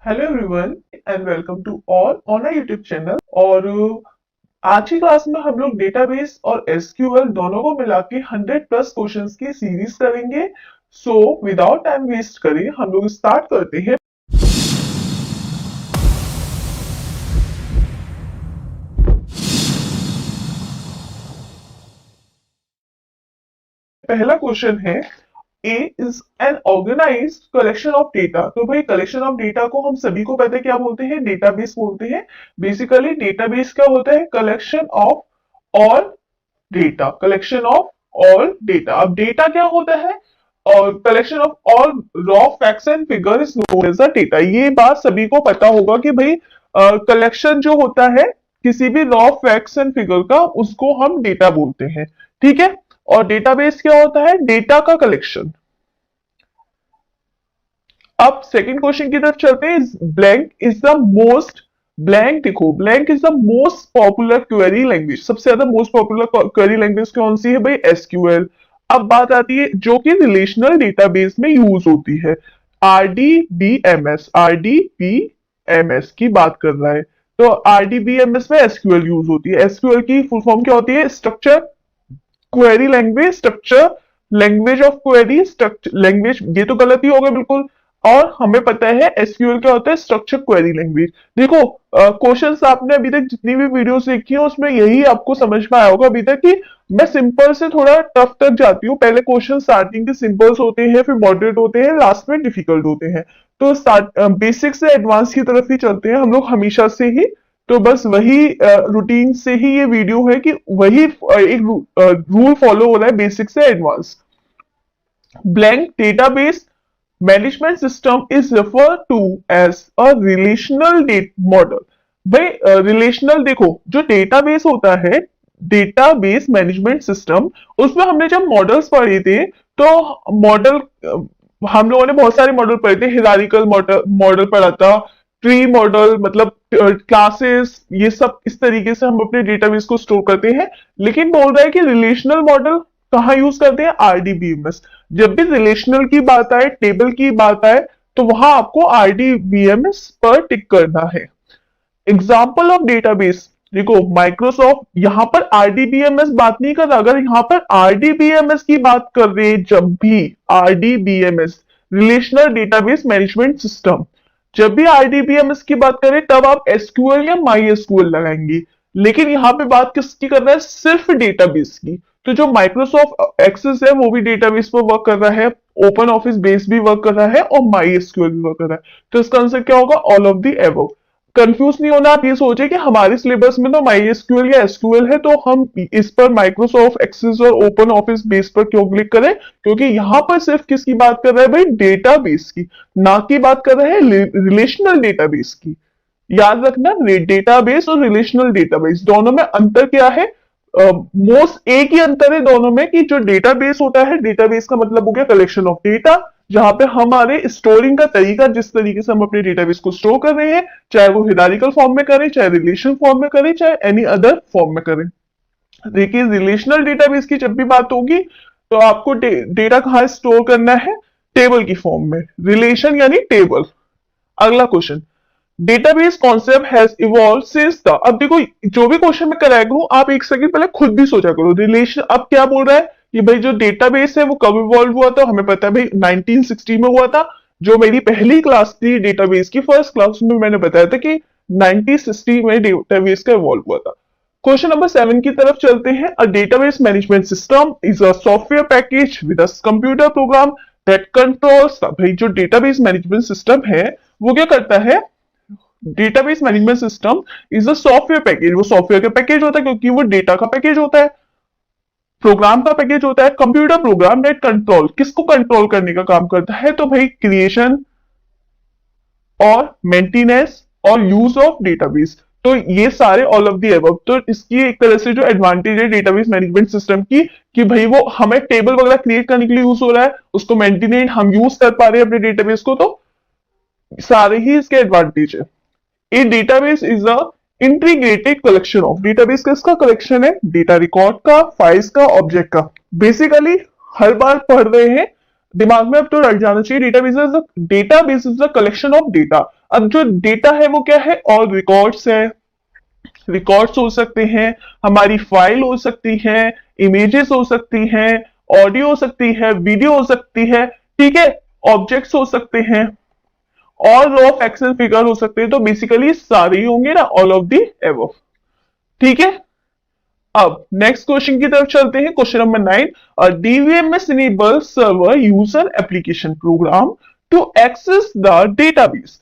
Hello everyone and welcome to all on our YouTube channel. और आज की class में हम लोग डेटाबेस और एसक्यूएल दोनों को मिला के 100+ क्वेश्चंस की सीरीज करेंगे। सो विदाउट टाइम वेस्ट करें हम लोग स्टार्ट करते हैं। पहला क्वेश्चन है, A is an organised collection of data. तो भाई कलेक्शन ऑफ डेटा को हम सभी को पता है क्या बोलते हैं, डेटाबेस बोलते हैं। बेसिकली डेटाबेस क्या होता है, collection of all data, collection of all data. अब डेटा क्या होता है, और collection of all raw facts and figure is known as a data. ये बात सभी को पता होगा कि भाई कलेक्शन जो होता है किसी भी रॉ फैक्ट्स एंड फिगर का, उसको हम डेटा बोलते हैं। ठीक है। और डेटाबेस क्या होता है, डेटा का कलेक्शन। अब सेकंड क्वेश्चन की तरफ चलते हैं। Blank is the most, blank देखो, blank is the most popular query language. सबसे ज्यादा मोस्ट पॉपुलर क्वेरी लैंग्वेज कौन सी है भाई, एसक्यूएल। अब बात आती है जो कि रिलेशनल डेटाबेस में यूज होती है, आरडीबीएमएस। आरडीबीएमएस की बात कर रहा है, तो आरडीबीएमएस में एसक्यूएल यूज होती है। एसक्यूएल की फुल फॉर्म क्या होती है, structure query language, structure language of query, structure language, ये तो गलत ही हो गया बिल्कुल। और हमें पता है एसक्यूएल क्या होता है, स्ट्रक्चर क्वेरी लैंग्वेज। देखो क्वेश्चंस आपने अभी तक जितनी भी वीडियोस देखी है उसमें यही आपको समझ में आया होगा अभी तक कि मैं सिंपल से थोड़ा टफ तक जाती हूँ। पहले क्वेश्चन स्टार्टिंग के सिंपल्स होते हैं, फिर मॉडरेट होते हैं, लास्ट में डिफिकल्ट होते हैं। तो स्टार्ट बेसिक से एडवांस की तरफ ही चलते हैं हम लोग हमेशा से ही। तो बस वही रूटीन से ही ये वीडियो है कि वही एक रूल फॉलो हो रहा है, बेसिक से advance. Blank database management system is refer to as a relational model. भाई रिलेशनल देखो, जो डेटाबेस होता है, डेटाबेस मैनेजमेंट सिस्टम, उसमें हमने जब मॉडल्स पढ़े थे तो मॉडल, हम लोगों ने बहुत सारे मॉडल पढ़े थे। हिरारिकल मॉडल मॉडल पढ़ा था, ट्री मॉडल, मतलब क्लासेस, ये सब इस तरीके से हम अपने डेटाबेस को स्टोर करते हैं। लेकिन बोल रहा है कि रिलेशनल मॉडल कहाँ यूज करते हैं, आरडीबीएमएस। जब भी रिलेशनल की बात आए, टेबल की बात आए, तो वहां आपको आरडीबीएमएस पर टिक करना है। एग्जाम्पल ऑफ डेटाबेस देखो, माइक्रोसॉफ्ट, यहां पर आरडीबीएमएस बात नहीं कर रहा। अगर यहां पर आरडीबीएमएस की बात कर रहे हैं, जब भी RDBMS, relational database management system, जब भी आरडीबीएमएस की बात करें तब आप एसक्यूएल या माई एसक्यूएल लगाएंगे। लेकिन यहाँ पे बात किसकी कर रहा है, सिर्फ डेटाबेस की। तो जो माइक्रोसॉफ्ट एक्सेस है वो भी डेटाबेस पर वर्क कर रहा है, ओपन ऑफिस बेस भी वर्क कर रहा है, और माई एसक्यूएल भी वर्क कर रहा है। तो इसका आंसर क्या होगा, all of the above. Confuse नहीं होना, आप ये सोचे कि हमारे सिलेबस में तो माई एसक्यूएल या एसक्यूएल है, तो हम इस पर माइक्रोसॉफ्ट एक्सेस और ओपन ऑफिस बेस पर क्यों क्लिक करें, क्योंकि यहां पर सिर्फ किसकी बात कर रहा है भाई, डेटाबेस की, ना की बात कर रहे हैं रिलेशनल डेटाबेस की। याद रखना, डेटाबेस और रिलेशनल डेटाबेस दोनों में अंतर क्या है, मोस्ट एक ही अंतर है दोनों में कि जो डेटाबेस होता है, डेटाबेस का मतलब हो गया कलेक्शन ऑफ डेटा, जहां पे हमारे स्टोरिंग का तरीका, जिस तरीके से हम अपने डेटाबेस को स्टोर कर रहे हैं, चाहे वो हिरारिकल फॉर्म में करें, चाहे रिलेशन फॉर्म में करें, चाहे एनी अदर फॉर्म में करें। देखिए रिलेशनल डेटाबेस की जब भी बात होगी तो आपको डेटा कहाँ स्टोर करना है, टेबल की फॉर्म में, रिलेशन यानी टेबल। अगला question, database concept has evolve since the. अब देखो जो भी क्वेश्चन मैं कराया करूं, आप एक सेकंड पहले खुद भी सोचा करो। रिलेशन अब क्या बोल रहा है कि भाई जो डेटाबेस है वो कब इवॉल्व हुआ था, हमें पता है भाई 1960 में हुआ था। जो मेरी पहली क्लास थी डेटाबेस की, फर्स्ट क्लास में मैंने बताया था कि 1960 में डेटाबेस का इवॉल्व हुआ था। क्वेश्चन नंबर 7 की तरफ चलते हैं। A database management system is a software package with a computer program that controls. भाई जो डेटाबेस मैनेजमेंट सिस्टम है वो क्या करता है, database management system is a software package. वो सॉफ्टवेयर का पैकेज होता है क्योंकि वो डेटा का पैकेज होता है, प्रोग्राम का पैकेज होता है, कंप्यूटर प्रोग्राम दैट कंट्रोल, किसको कंट्रोल करने का काम करता है, तो भाई क्रिएशन और मेंटेनेंस और यूज ऑफ डेटाबेस। तो ये सारे ऑल ऑफ दी अबव। तो इसकी एक तरह से जो एडवांटेज है डेटाबेस मैनेजमेंट सिस्टम की, कि भाई वो हमें टेबल वगैरह क्रिएट करने के लिए यूज हो रहा है, उसको मेंटेनेंस हम यूज कर पा रहे हैं अपने डेटाबेस को, तो सारे ही इसके एडवांटेज है। A database is a integrated collection of, database किसका कलेक्शन है, डेटा रिकॉर्ड का, फाइल्स का, ऑब्जेक्ट का। बेसिकली हर बार पढ़ रहे हैं, दिमाग में अब तो रट जाना चाहिए, database is the collection of data. अब जो डेटा है वो क्या है, और रिकॉर्ड्स है, रिकॉर्ड्स हो सकते हैं, हमारी फाइल हो सकती है, इमेजेस हो सकती हैं, ऑडियो हो सकती है, वीडियो हो सकती है, ठीक है, ऑब्जेक्ट्स हो सकते हैं, और रो ऑफ एक्सेल फिगर हो सकते हैं। तो बेसिकली सारे ही होंगे ना, ऑल ऑफ दी एबव, ठीक है। अब नेक्स्ट क्वेश्चन की तरफ चलते हैं, question number 9। DBMS enable server user application program to access the database.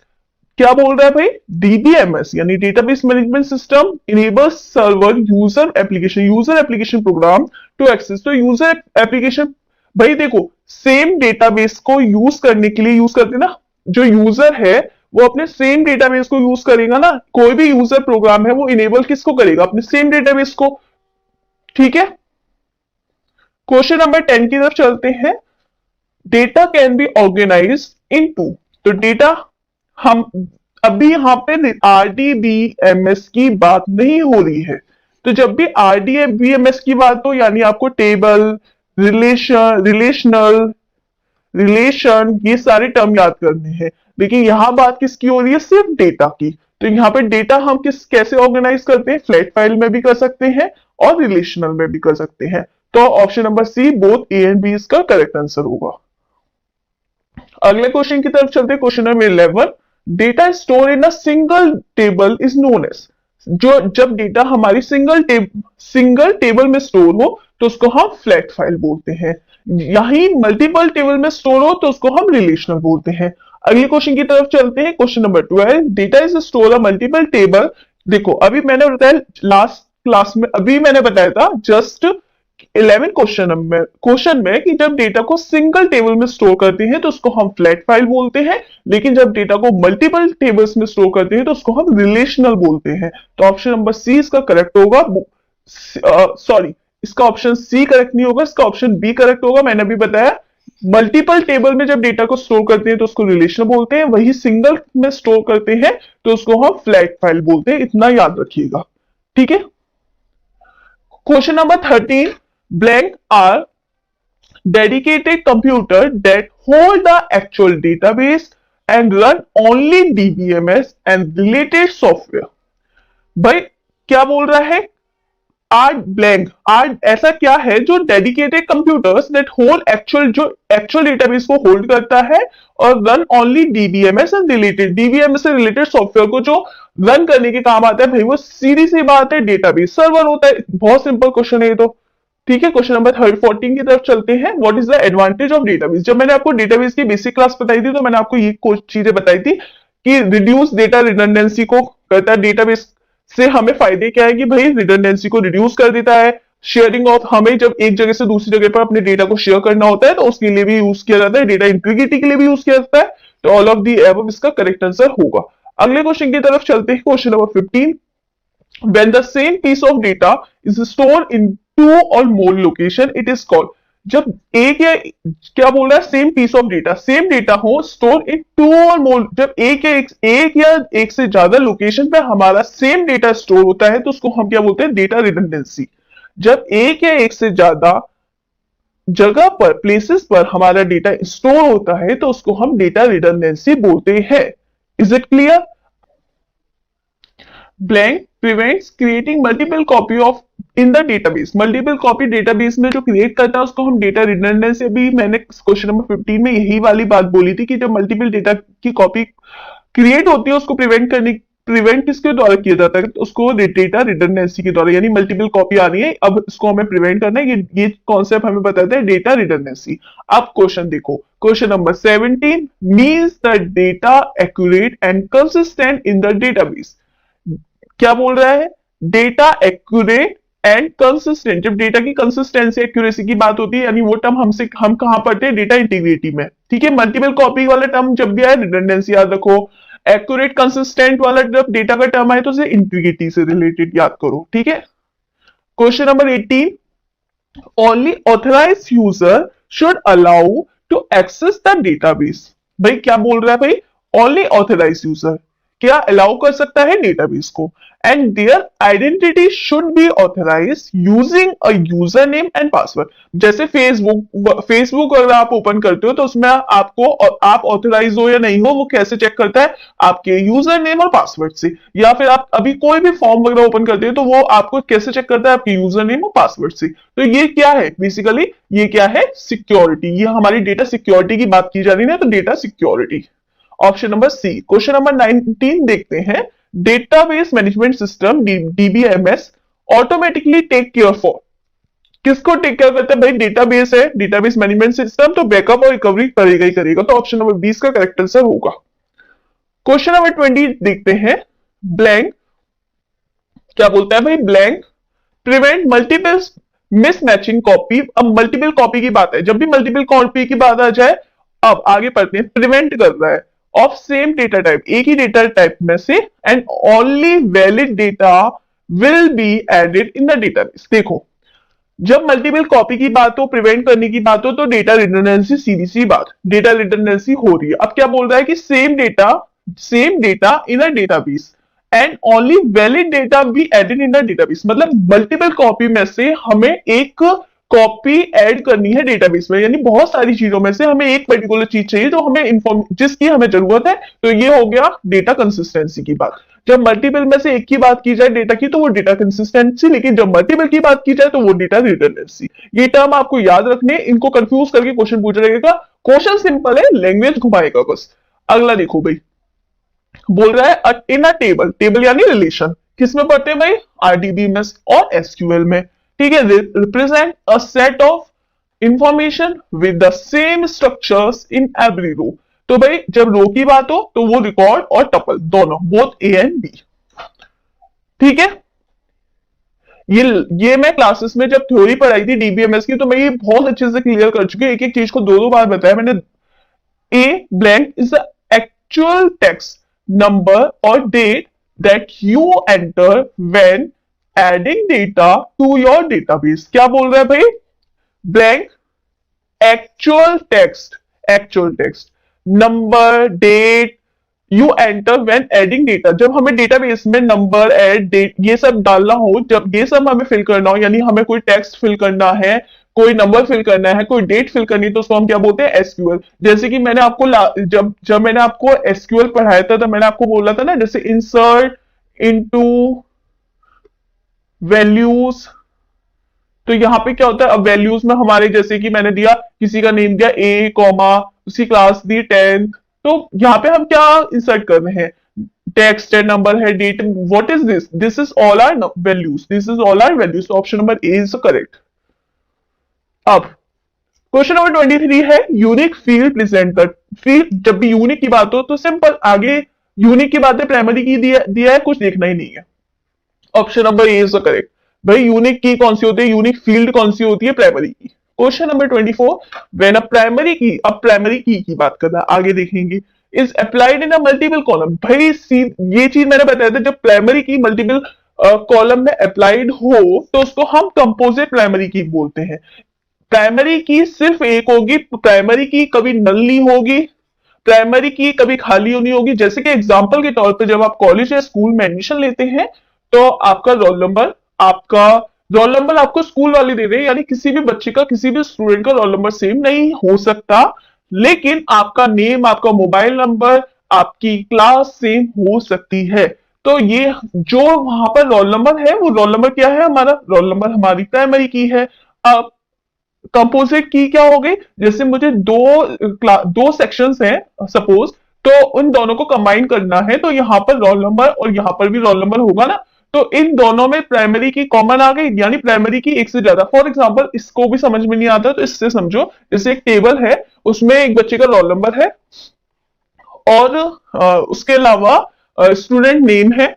क्या बोल रहा है भाई, डीबीएमएस यानी database management system enable server user application program to access. तो यूजर एप्लीकेशन, भाई देखो, सेम डेटाबेस को यूज करने के लिए यूज करते हैं ना, जो यूजर है वो अपने सेम डेटाबेस को यूज करेगा ना, कोई भी यूजर प्रोग्राम है वो इनेबल किसको करेगा, अपने सेम डेटाबेस को, ठीक है। क्वेश्चन नंबर 10 की तरफ चलते हैं। Data can be organise in two. तो डेटा, हम अभी यहां पे आरडीबीएमएस की बात नहीं हो रही है। तो जब भी आरडीबीएमएस की बात हो, यानी आपको टेबल, रिलेशन ये सारे टर्म याद करने हैं। लेकिन यहां बात किसकी हो रही है, सिर्फ डेटा की। तो यहाँ पे डेटा हम कैसे ऑर्गेनाइज करते हैं, फ्लैट फाइल में भी कर सकते हैं और रिलेशनल में भी कर सकते हैं। तो option number C, both A and B इसका करेक्ट आंसर होगा। अगले क्वेश्चन की तरफ चलते हैं, question number 11। Data store in a single table is known as. जो जब डेटा हमारी सिंगल टेबल में स्टोर हो तो उसको हम फ्लैट फाइल बोलते हैं। यही मल्टीपल टेबल में स्टोर हो तो उसको हम रिलेशनल बोलते हैं। अगले क्वेश्चन की तरफ चलते हैं, question number 12। Data is store a multiple table. देखो अभी मैंने बताया लास्ट क्लास में, अभी मैंने बताया था जस्ट 11 क्वेश्चन में कि जब डेटा को सिंगल टेबल में स्टोर करते हैं तो उसको हम फ्लैट फाइल बोलते हैं, लेकिन जब डेटा को मल्टीपल टेबल्स में स्टोर करते हैं तो उसको हम रिलेशनल बोलते हैं। तो ऑप्शन नंबर सी इसका करेक्ट होगा। सॉरी, इसका ऑप्शन सी करेक्ट नहीं होगा, इसका ऑप्शन बी करेक्ट होगा। मैंने अभी बताया मल्टीपल टेबल में जब डेटा को स्टोर करते हैं तो उसको रिलेशनल बोलते हैं, वही सिंगल में स्टोर करते हैं तो उसको हम फ्लैट फाइल बोलते हैं। इतना याद रखिएगा, ठीक है। Question number 13। Blank are dedicated computer that hold the actual database and run only DBMS and related software। भाई क्या बोल रहा है, आर ब्लैंक आर ऐसा क्या है जो dedicated computers that hold actual database को होल्ड करता है और run only DBMS and related, DBMS से रिलेटेड सॉफ्टवेयर को जो रन करने के काम आता है। भाई वो सीधी सी बात है, डेटाबेस सर्वर होता है। बहुत सिंपल क्वेश्चन है ये तो, ठीक है। क्वेश्चन नंबर 14 की तरफ चलते हैं। What is the advantage of database. जब मैंने आपको डेटाबेस की बेसिक क्लास बताई थी तो मैंने आपको ये कुछ चीजें बताई थी कि रिड्यूस डेटा रिडंडेंसी को करता है। डेटाबेस से हमें फायदे क्या है कि भाई रिडंडेंसी को रिड्यूस कर देता है। शेयरिंग ऑफ, हमें जब एक जगह से दूसरी जगह पर अपने डेटा को शेयर करना होता है तो उसके लिए भी यूज किया जाता है, डेटा इंटीग्रिटी के लिए भी यूज किया जाता है। तो ऑल ऑफ दी एबव इसका करेक्ट आंसर होगा। अगले क्वेश्चन की तरफ चलते हैं, question number 15। When the same piece of data is stored in two or more location, it is called। जब एक या क्या बोल रहा है, same piece of data, same data हो स्टोर इन टू और मोर, जब एक या एक से ज्यादा लोकेशन पे हमारा सेम डेटा स्टोर होता है तो उसको हम क्या बोलते हैं, डेटा रिडंडेंसी। जब एक या एक से ज्यादा जगह पर, प्लेसेस पर हमारा डेटा स्टोर होता है तो उसको हम डेटा रिडंडेंसी बोलते हैं। Is it clear. Blank prevents creating multiple copy of in the database. Multiple copy database में जो क्रिएट करता है उसको हम डेटा रिडंडेंसी। अभी मैंने क्वेश्चन नंबर 15 में यही वाली बात बोली थी कि जब मल्टीपल डेटा की कॉपी क्रिएट होती है उसको प्रिवेंट किसके द्वारा किया जाता है, तो उसको डेटा रिडंडेंसी के द्वारा, यानी मल्टीपल कॉपी आ रही है, अब इसको हमें प्रिवेंट करना है। ये कॉन्सेप्ट हमें बताता है डेटा रिडंडेंसी। अब क्वेश्चन देखो, question number 17 means the data accurate and consistent in the database. क्या बोल रहा है, डेटा एक्यूरेट एंड कंसिस्टेंट। जब डेटा की कंसिस्टेंसी एक्यूरेसी की बात होती है, यानी वो टर्म हम कहां पढ़ते हैं, डेटा इंटीग्रिटी में, ठीक है। मल्टीपल कॉपी वाला टर्म जब भी आए रिडंडेंसी याद रखो। एक्यूरेट कंसिस्टेंट वाला जब डेटा का टर्म आए तो उसे इंटीग्रिटी से रिलेटेड याद करो, ठीक है। Question number 18। Only authorised user should allow to access the database. भाई क्या बोल रहा है भाई, ओनली ऑथराइज्ड यूजर, क्या अलाउ कर सकता है डेटाबेस को, and their identity should be authorise using a user name and password. जैसे फेसबुक अगर आप ओपन करते हो तो उसमें आपको आप ऑथराइज हो या नहीं हो वो कैसे चेक करता है, आपके यूजर नेम और पासवर्ड से। या फिर आप अभी कोई भी फॉर्म वगैरह ओपन करते हो तो वो आपको कैसे चेक करता है, आपके यूजर नेम और पासवर्ड से। तो ये क्या है बेसिकली, ये क्या है, सिक्योरिटी। ये हमारी डेटा सिक्योरिटी की बात की जा रही है, तो data security. Option number C. Question number 19 देखते हैं। Database management system DBMS automatically take care for, किसको टेक केयर करता है भाई, डेटाबेस है, डेटाबेस मैनेजमेंट सिस्टम, तो बैकअप और रिकवरी करेगा ही करेगा। तो ऑप्शन नंबर 20 का करेक्ट आंसर होगा। क्वेश्चन नंबर 20 देखते हैं। ब्लैंक क्या बोलता है भाई, blank prevent multiple mismatching copy. अब मल्टीपल कॉपी की बात है, जब भी मल्टीपल कॉपी की बात आ जाए, अब आगे पढ़ते हैं, प्रिवेंट कर रहा है ऑफ सेम डेटा टाइप, एक ही डेटा टाइप में से, and only valid data will be added in the database. देखो जब मल्टीपल कॉपी की बात हो, प्रिवेंट करने की बात हो, तो डेटा रिडंडेंसी, सीधी सी बात, डेटा रिडंडेंसी हो रही है। अब क्या बोल रहा है कि same data in a database and only valid data be added in the database. मतलब मल्टीपल कॉपी में से हमें एक कॉपी ऐड करनी है डेटाबेस में, यानी बहुत सारी चीजों में से हमें एक पर्टिकुलर चीज चाहिए जो हमें इन्फॉर्म जिसकी हमें जरूरत है। तो ये हो गया डेटा कंसिस्टेंसी की बात। जब मल्टीपल में से एक की बात की जाए डेटा की तो वो डेटा कंसिस्टेंसी, लेकिन जब मल्टीपल की बात की जाए तो वो डेटा रिडंडेंसी। ये टर्म आपको याद रखने, इनको कंफ्यूज करके क्वेश्चन पूछ रहेगा। क्वेश्चन सिंपल है, लैंग्वेज घुमाएगा बस। अगला देखो भाई, बोल रहा है इन अ टेबल, टेबल यानी रिलेशन, किसमें पढ़ते हैं भाई, आरडीबीएमएस और एसक्यूएल में। ठीक है, represent a set of information with the same structures in every row. तो भाई जब रो की बात हो तो वो रिकॉर्ड और टपल दोनों, बोथ ए एंड बी। ठीक है, ये मैं क्लासेस में जब थ्योरी पढ़ाई थी डीबीएमएस की तो मैं ये बहुत अच्छे से क्लियर कर चुकी हूँ, एक एक चीज को दो दो बार बताया मैंने। A blank is the actual text, number or date that you enter when adding data to your database। क्या बोल रहा है भाई, blank actual text, number, date you enter when adding data. जब हमें डेटाबेस में नंबर, एड, डेट ये सब डालना हो, जब ये सब हमें फिल करना हो, यानी हमें कोई टेक्स्ट फिल करना है, कोई नंबर फिल करना है, कोई डेट फिल करनी है, तो उसको हम क्या बोलते हैं, एसक्यूएल। जैसे कि मैंने आपको जब जब मैंने आपको एसक्यूएल पढ़ाया था तो मैंने आपको बोला था ना, जैसे इंसर्ट इनटू वैल्यूज। तो यहाँ पे क्या होता है, अब वैल्यूज में हमारे जैसे कि मैंने दिया, किसी का नेम दिया ए कॉमा, उसकी क्लास दी 10th, तो यहाँ पे हम क्या इंसर्ट कर रहे हैं, टेक्स्ट है, नंबर है, date. What is this, this is all are values, this is all are values. Option number A is correct. अब क्वेश्चन नंबर 23 है यूनिक फील्ड प्रेजेंटर। फील्ड जब भी यूनिक की बात हो तो सिंपल, आगे यूनिक की बात है, प्राइमरी की दिया है, कुछ देखना ही नहीं है। Option number A is correct. भाई यूनिक की कौन सी होती है, यूनिक फील्ड कौन सी होती है, प्राइमरी की। Question number 24, when a primary की, अब प्राइमरी की बात करना आगे देखेंगे, is applied in a multiple column. भाई ये चीज मैंने बताया था, जब प्राइमरी की मल्टीपल कॉलम में अप्लाइड हो तो उसको हम कंपोजिट प्राइमरी की बोलते हैं। प्राइमरी की सिर्फ एक होगी, प्राइमरी की कभी नल नहीं होगी, प्राइमरी की कभी खाली नहीं होगी। जैसे कि एग्जांपल के तौर पे जब आप कॉलेज या स्कूल में एडमिशन लेते हैं तो आपका रोल नंबर आपको स्कूल वाले दे रहे हैं, यानी किसी भी बच्चे का, किसी भी स्टूडेंट का रोल नंबर सेम नहीं हो सकता, लेकिन आपका नेम, आपका मोबाइल नंबर, आपकी क्लास सेम हो सकती है। तो ये जो वहां पर रोल नंबर है, वो रोल नंबर क्या है, हमारा रोल नंबर हमारी प्राइमरी की है। अब कंपोजिट की क्या हो गई, जैसे मुझे दो सेक्शंस हैं सपोज, तो उन दोनों को कंबाइन करना है, तो यहाँ पर रोल नंबर और यहाँ पर भी रोल नंबर होगा ना, तो इन दोनों में प्राइमरी की कॉमन आ गई, यानी प्राइमरी की एक से ज्यादा। फॉर एग्जांपल इसको भी समझ में नहीं आता तो इससे समझो, जैसे एक टेबल है, उसमें एक बच्चे का रोल नंबर है और उसके अलावा स्टूडेंट नेम है,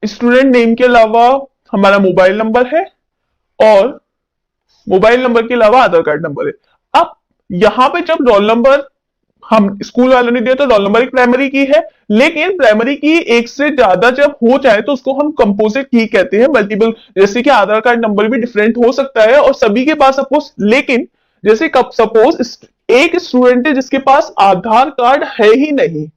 स्टूडेंट नेम के अलावा हमारा मोबाइल नंबर है और मोबाइल नंबर के अलावा आधार कार्ड नंबर है। अब यहां पे जब रोल नंबर हम स्कूल वालों ने दिया तो रोल नंबर एक प्राइमरी की है, लेकिन प्राइमरी की एक से ज्यादा जब हो जाए तो उसको हम कंपोजिट की कहते हैं, मल्टीपल। जैसे कि आधार कार्ड नंबर भी डिफरेंट हो सकता है और सभी के पास सपोज, लेकिन जैसे सपोज एक स्टूडेंट है जिसके पास आधार कार्ड है ही नहीं,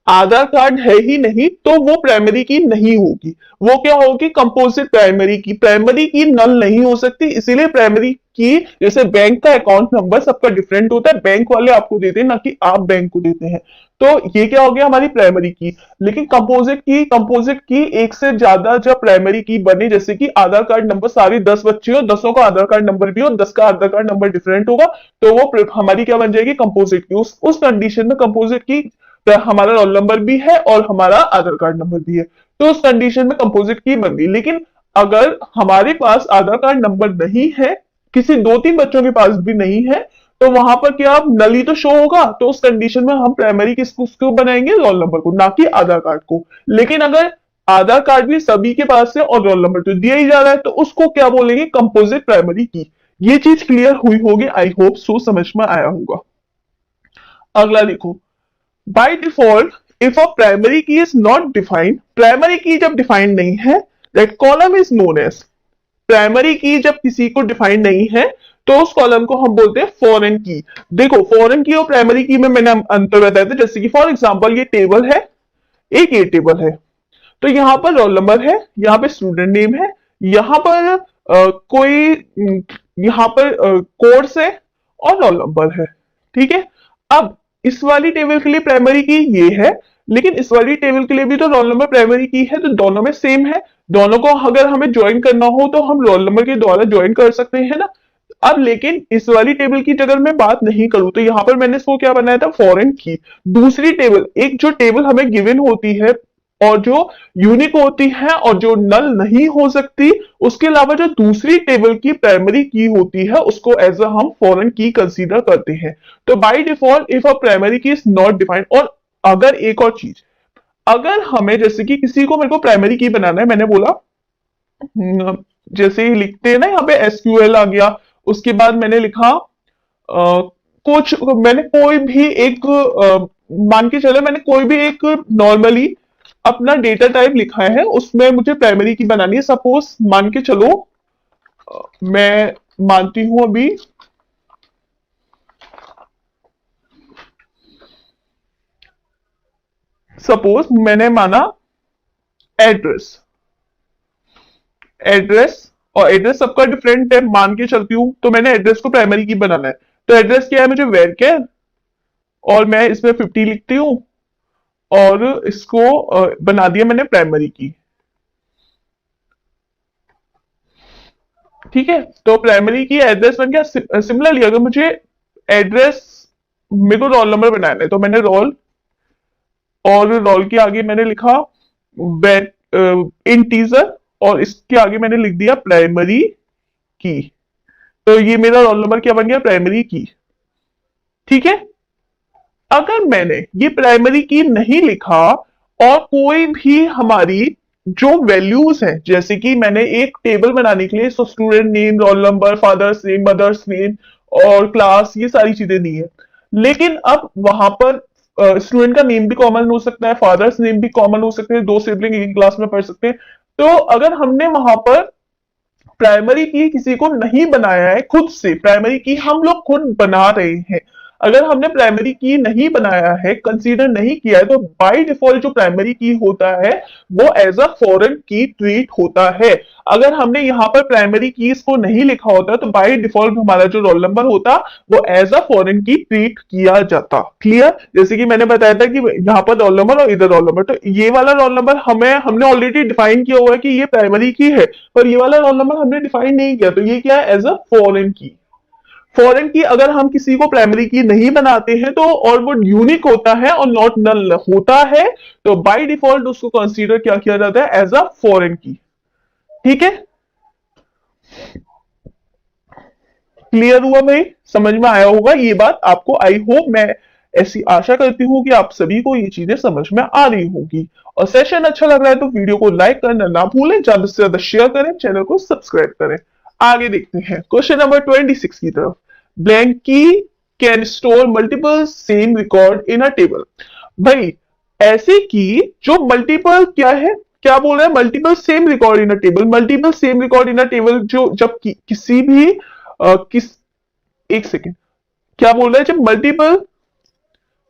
आधार कार्ड है ही नहीं तो वो प्राइमरी की नहीं होगी। वो क्या होगी? कंपोजिट प्राइमरी की। प्राइमरी की नल नहीं हो सकती, इसीलिए प्राइमरी की, जैसे बैंक का अकाउंट नंबर सबका डिफरेंट होता है, बैंक वाले आपको देते हैं ना कि आप बैंक को देते हैं। तो ये क्या हो गया? हमारी प्राइमरी की। लेकिन कंपोजिट की एक से ज्यादा जब प्राइमरी की बने, जैसे कि आधार कार्ड नंबर सारे 10 बच्चे हो, 10 का आधार कार्ड नंबर भी हो, 10 का आधार कार्ड नंबर डिफरेंट होगा, तो वो हमारी क्या बन जाएगी? Composite key. उस कंडीशन में कंपोजिट की हमारा रोल नंबर भी है और हमारा आधार कार्ड नंबर भी है, तो उस कंडीशन में कंपोजिट की बन गई। लेकिन अगर हमारे पास आधार कार्ड नंबर नहीं है, किसी 2-3 बच्चों के पास भी नहीं है, तो वहां पर क्या नल ही तो शो होगा। तो उस कंडीशन में हम प्राइमरी किसको बनाएंगे? रोल नंबर को, ना कि आधार कार्ड को। लेकिन अगर आधार कार्ड भी सभी के पास है और रोल नंबर तो दिया ही जा रहा है, तो उसको क्या बोलेंगे? कंपोजिट प्राइमरी की। ये चीज क्लियर हुई होगी, आई होप सो, समझ में आया होगा। अगला देखो, by default if a primary key is not defined, primary key जब डिफाइंड नहीं है, that column is known as, primary key जब किसी को डिफाइन नहीं है तो उस कॉलम को हम बोलते हैं फॉरेन की। देखो, फॉरेन की और प्राइमरी की में मैंने अंतर बताया था। जैसे कि फॉर एग्जांपल ये टेबल है, एक ये टेबल है, तो यहाँ पर रोल नंबर है, यहाँ पे स्टूडेंट नेम है, यहाँ पर कोई यहाँ पर कोर्स है और रोल नंबर है। ठीक है। अब इस वाली टेबल के लिए प्राइमरी की ये है, लेकिन इस वाली टेबल के लिए भी तो रोल नंबर प्राइमरी की है, तो दोनों में सेम है। दोनों को अगर हमें ज्वाइन करना हो तो हम रोल नंबर के द्वारा ज्वाइन कर सकते हैं ना। अब लेकिन इस वाली टेबल की अगर मैं बात नहीं करूं, तो यहां पर मैंने इसको क्या बनाया था? फॉरेन की। दूसरी टेबल, एक जो टेबल हमें गिवन होती है और जो यूनिक होती है और जो नल नहीं हो सकती, उसके अलावा जो दूसरी टेबल की प्राइमरी की होती है, उसको एज अ हम फॉरेन की कंसीडर करते हैं। तो bye default if a primary key is not defined, और अगर एक और चीज, अगर हमें जैसे कि किसी को, मेरे को प्राइमरी की बनाना है, मैंने बोला जैसे ही लिखते हैं ना, यहाँ पे एसक्यूएल आ गया, उसके बाद मैंने लिखा कुछ, मैंने कोई भी एक मान के चलो, मैंने कोई भी एक नॉर्मली अपना डेटा टाइप लिखा है, उसमें मुझे प्राइमरी की बनानी है। सपोज मान के चलो, मैं मानती हूं अभी, सपोज मैंने माना एड्रेस, एड्रेस और एड्रेस सबका डिफरेंट है, मान के चलती हूं, तो मैंने एड्रेस को प्राइमरी की बनाना है। तो एड्रेस क्या है? मुझे वेर केयर, और मैं इसमें 50 लिखती हूँ, और इसको बना दिया मैंने प्राइमरी की। ठीक है। तो प्राइमरी की एड्रेस बन गया। सिमिलरली अगर मुझे एड्रेस, मेरे को रोल नंबर बनाना है, तो मैंने रोल, और रोल के आगे मैंने लिखा इंटीजर, और इसके आगे मैंने लिख दिया प्राइमरी की। तो ये मेरा रोल नंबर क्या बन गया? प्राइमरी की। ठीक है। अगर मैंने ये प्राइमरी की नहीं लिखा और कोई भी हमारी जो वैल्यूज है, जैसे कि मैंने एक टेबल बनाने के लिए student name, roll number, father's name, mother's name और क्लास, ये सारी चीजें दी है, लेकिन अब वहां पर स्टूडेंट का नेम भी कॉमन हो सकता है, फादर्स नेम भी कॉमन हो सकते हैं, 2 सिबलिंग एक क्लास में पढ़ सकते हैं। तो अगर हमने वहां पर प्राइमरी की किसी को नहीं बनाया है, खुद से प्राइमरी की हम लोग खुद बना रहे हैं, अगर हमने प्राइमरी की नहीं बनाया है, कंसीडर नहीं किया है, तो बाय डिफॉल्ट जो प्राइमरी की होता है वो एज अ फॉरेन की ट्रीट होता है। अगर हमने यहाँ पर प्राइमरी की इसको नहीं लिखा होता, तो बाय डिफॉल्ट हमारा जो रोल नंबर होता वो एज अ फॉरेन की ट्रीट किया जाता। क्लियर? जैसे कि मैंने बताया था कि यहाँ पर रोल नंबर और इधर रोल नंबर, तो ये वाला रोल नंबर हमने ऑलरेडी डिफाइन किया हुआ है कि ये प्राइमरी की है, पर ये वाला रोल नंबर हमने डिफाइन नहीं किया, तो ये क्या है? एज अ फॉरेन की। फॉरेन की अगर हम किसी को प्राइमरी की नहीं बनाते हैं, तो और वो यूनिक होता है और नॉट नल होता है, तो बाय डिफॉल्ट उसको कंसीडर क्या किया जाता है? एज अ फॉरेन की। ठीक है। क्लियर हुआ भाई? समझ में आया होगा ये बात आपको, आई होप, मैं ऐसी आशा करती हूँ कि आप सभी को ये चीजें समझ में आ रही होगी। और सेशन अच्छा लग रहा है तो वीडियो को लाइक करना ना भूलें, ज्यादा से ज्यादा शेयर करें, चैनल को सब्सक्राइब करें। आगे देखते हैं क्वेश्चन नंबर 26 की तरफ। ब्लैंक की can store multiple same record in a table. भाई, ऐसे की जो मल्टीपल क्या है, क्या बोल रहा है? Multiple same record in a table. Multiple same record in a table, जो जब किसी भी किस एक सेकेंड, क्या बोल रहा है? जब मल्टीपल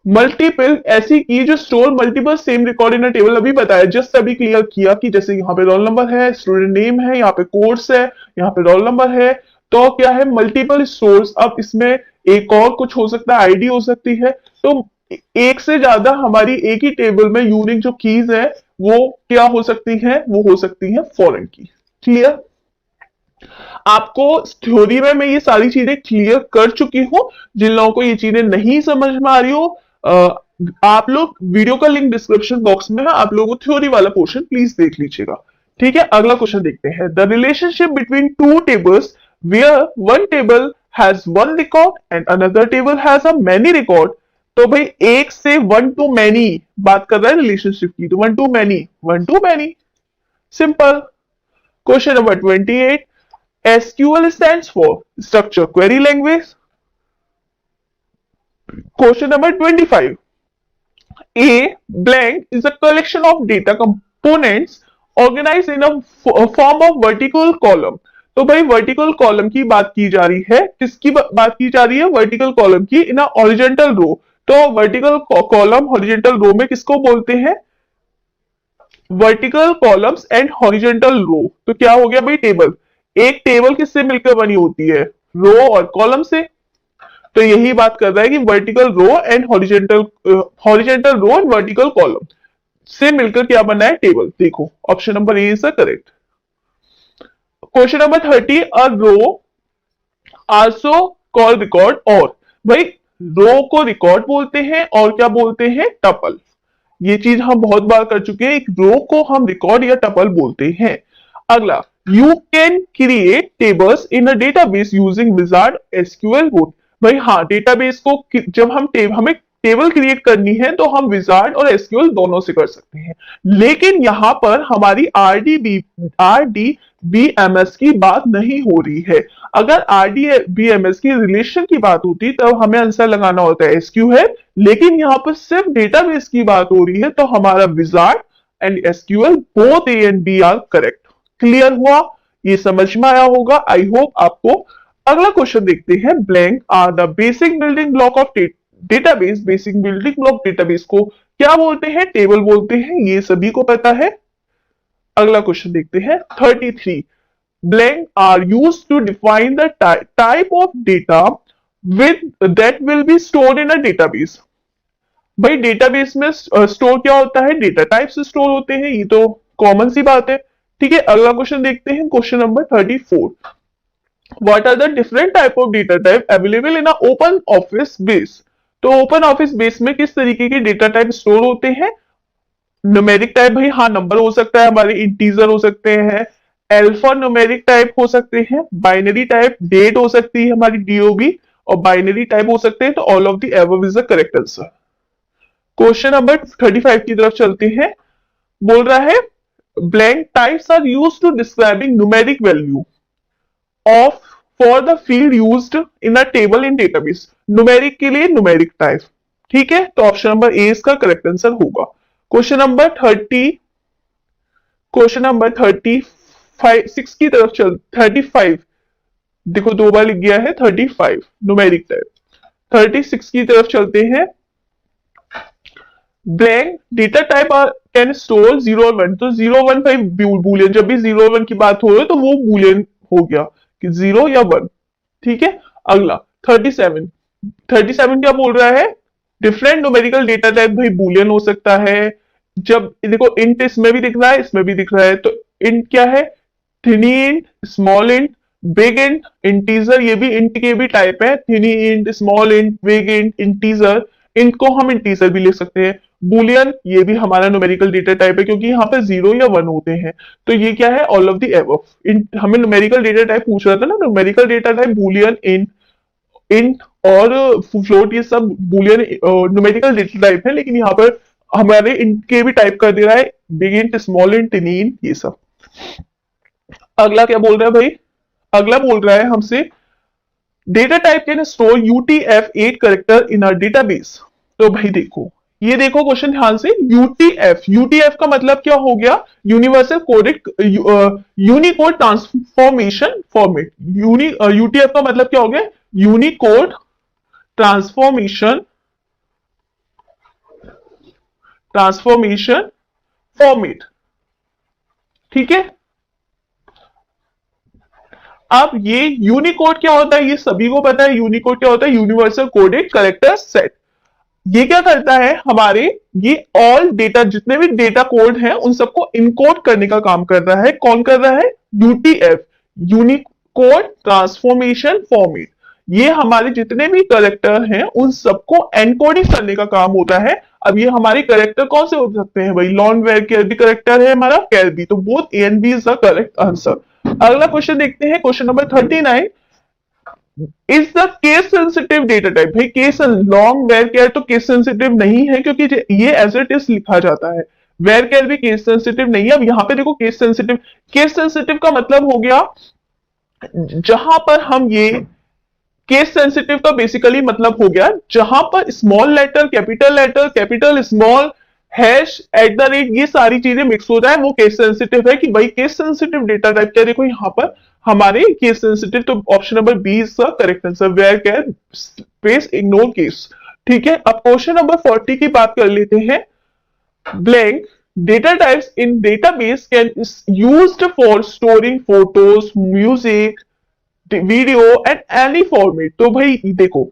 मल्टीपल ऐसी की जो store multiple same record in a table, अभी बताया, जस्ट अभी क्लियर किया कि जैसे यहाँ पे रोल नंबर है, स्टूडेंट नेम है, यहाँ पे कोर्स है, यहाँ पे रोल नंबर है, तो क्या है मल्टीपल स्टोर्स। अब इसमें एक और कुछ हो सकता है, आईडी हो सकती है, तो एक से ज्यादा हमारी एक ही टेबल में यूनिक जो कीज है वो क्या हो सकती है, वो हो सकती है फॉरेन की। क्लियर? आपको थ्योरी में मैं ये सारी चीजें क्लियर कर चुकी हूं। जिन लोगों को ये चीजें नहीं समझ में आ रही हो, आप लोग वीडियो का लिंक डिस्क्रिप्शन बॉक्स में है, आप लोगों को थ्योरी वाला पोर्शन प्लीज देख लीजिएगा। ठीक है, अगला क्वेश्चन देखते हैं। The relationship between two tables where one table has one record and another table has a many record. तो भाई एक से वन टू मैनी बात कर रहा है रिलेशनशिप की, तो one to many, simple. Question number 28, SQL stands for Structure Query Language. Question number 25. A blank is a collection of data components organized in a form of vertical column. तो भाई vertical column की बात की जा रही है, किसकी बात की जा रही है? वर्टिकल कॉलम की इन अ हॉरिजॉन्टल रो। तो वर्टिकल कॉलम हॉरिजॉन्टल रो में किसको बोलते हैं? Vertical columns and horizontal row. तो क्या हो गया भाई? टेबल। एक टेबल किससे मिलकर बनी होती है? रो और कॉलम से। तो यही बात कर रहा है कि vertical row and horizontal row and vertical column से मिलकर क्या बना है? टेबल। देखो option number A is the correct. Question number 30, a row also call record, और भाई रो को रिकॉर्ड बोलते हैं और क्या बोलते हैं? टपल। ये चीज हम बहुत बार कर चुके हैं, एक रो को हम रिकॉर्ड या टपल बोलते हैं। अगला, you can create tables in a database using wizard SQL both. भाई हाँ, डेटाबेस को जब हमें टेबल क्रिएट करनी है तो हम विजार्ड और एसक्यूएल दोनों से कर सकते हैं, लेकिन यहां पर हमारी आरडीबीएमएस की बात नहीं हो रही है। अगर आरडीबीएमएस की रिलेशन की बात होती तब हमें आंसर लगाना होता है एसक्यूएल, लेकिन यहाँ पर सिर्फ डेटाबेस की बात हो रही है, तो हमारा wizard and SQL both A and B are correct. Clear हुआ? ये समझ में आया होगा, आई होप आपको। अगला क्वेश्चन देखते हैं। Blank are the basic building block of database. Basic building block database को क्या बोलते हैं? टेबल बोलते हैं, ये सभी को पता है। अगला क्वेश्चन देखते हैं 33, blank are used to define the type of data with that will be stored in a database. भाई डेटाबेस में स्टोर क्या होता है? डेटा टाइप्स स्टोर होते हैं, ये तो कॉमन सी बात है। ठीक है, अगला क्वेश्चन देखते हैं। Question number 34, what are the different type of data type available in OpenOffice Base. तो ओपन ऑफिस बेस में किस तरीके के डेटा टाइप स्टोर होते हैं? न्यूमेरिक टाइप, भाई हाँ, नंबर हो सकता है हमारे, इंटीजर हो सकते हैं, अल्फा न्यूमेरिक टाइप हो सकते हैं, बाइनरी टाइप, डेट हो सकती है हमारी डीओबी, और बाइनरी टाइप हो सकते हैं। तो all of the above is the correct answer. Question number 35 की तरफ चलते हैं। बोल रहा है blank types are used to describing numeric value of for the field used in a table in database। numeric के लिए numeric type। ठीक है, तो ऑप्शन नंबर ए इसका करेक्ट आंसर होगा। क्वेश्चन नंबर 36 की तरफ चल 35, देखो दो बार लिख गया है 35 न्यूमेरिक टाइप। 36 की तरफ चलते हैं। Blank data type can store 0 और 1। तो 0 1 5 बूलियन, जब भी 0 और 1 की बात हो रही है तो वो बूलियन हो गया कि 0 या 1। ठीक है, अगला 37 क्या बोल रहा है? डिफरेंट न्यूमेरिकल डेटा टाइप, भाई बूलियन हो सकता है। जब देखो इंट इसमें भी दिख रहा है, इसमें भी दिख रहा है, तो इंट क्या है? Tiny int, small int, big int, integer, ये भी इंट के भी टाइप है, tiny int, small int, big int, integer. Int को हम इंटीजर भी लिख सकते हैं। बूलियन ये भी हमारा न्यूमेरिकल डेटा टाइप है, क्योंकि यहाँ पे 0 या 1 होते हैं। तो ये क्या है? All of the above. हमें न्यूमेरिकल डेटा टाइप पूछ रहा था ना, numerical data type Boolean, int और फ्लोट, ये सब बूलियन न्यूमेरिकल डेटा टाइप है, लेकिन यहाँ पर हमारे इंट के भी टाइप कर दे रहा है, big int, small int, टिनी int, ये सब। अगला क्या बोल रहा है भाई? अगला बोल रहा है हमसे data type can store UTF-8 character in a database. तो भाई देखो, ये देखो क्वेश्चन ध्यान से। यूटीएफ का मतलब क्या हो गया? Universal coded Unicode transformation format. UTF का मतलब क्या हो गया? Unicode transformation transformation, format. ठीक है, अब ये यूनिकोड क्या होता है, ये सभी को पता है। यूनिकोड क्या होता है, यूनिवर्सल कोडेड कैरेक्टर सेट। ये क्या करता है, हमारे ये ऑल डेटा, जितने भी डेटा कोड हैं उन सबको इनकोड करने का काम कर रहा है। कौन कर रहा है, यूटीएफ, यूनिकोड ट्रांसफॉर्मेशन फॉर्मेट। ये हमारे जितने भी करेक्टर हैं उन सबको एनकोडिंग करने का काम होता है। अब ये हमारे करेक्टर कौन से हो सकते हैं भाई, लॉन वेर केयर भी करेक्टर है हमारा, केयर भी, तो both A and B is the correct answer. अगला क्वेश्चन देखते हैं, क्वेश्चन नंबर 39। Is the case sensitive data type. भाई केस लॉन्ग वेर केयर तो केस सेंसिटिव नहीं है, क्योंकि ये एज इट इज लिखा जाता है। वेर केयर भी केस सेंसिटिव नहीं है। अब यहां पे देखो केस सेंसिटिव, केस सेंसिटिव का मतलब हो गया जहां पर हम ये केस सेंसिटिव का बेसिकली मतलब हो गया जहां पर small letter, capital small, hash, at the rate, ये सारी चीजें मिक्स हो जाए, वो केस सेंसिटिव है। कि भाई केस सेंसिटिव डेटा टाइप क्या, देखो यहां पर हमारे केस सेंसिटिव, तो option number B is the correct answer, varchar space ignore case. ठीक है, अब क्वेश्चन नंबर 40 की बात कर लेते हैं। Blank data types in database can used for storing photos, music, video and any format. तो भाई देखो,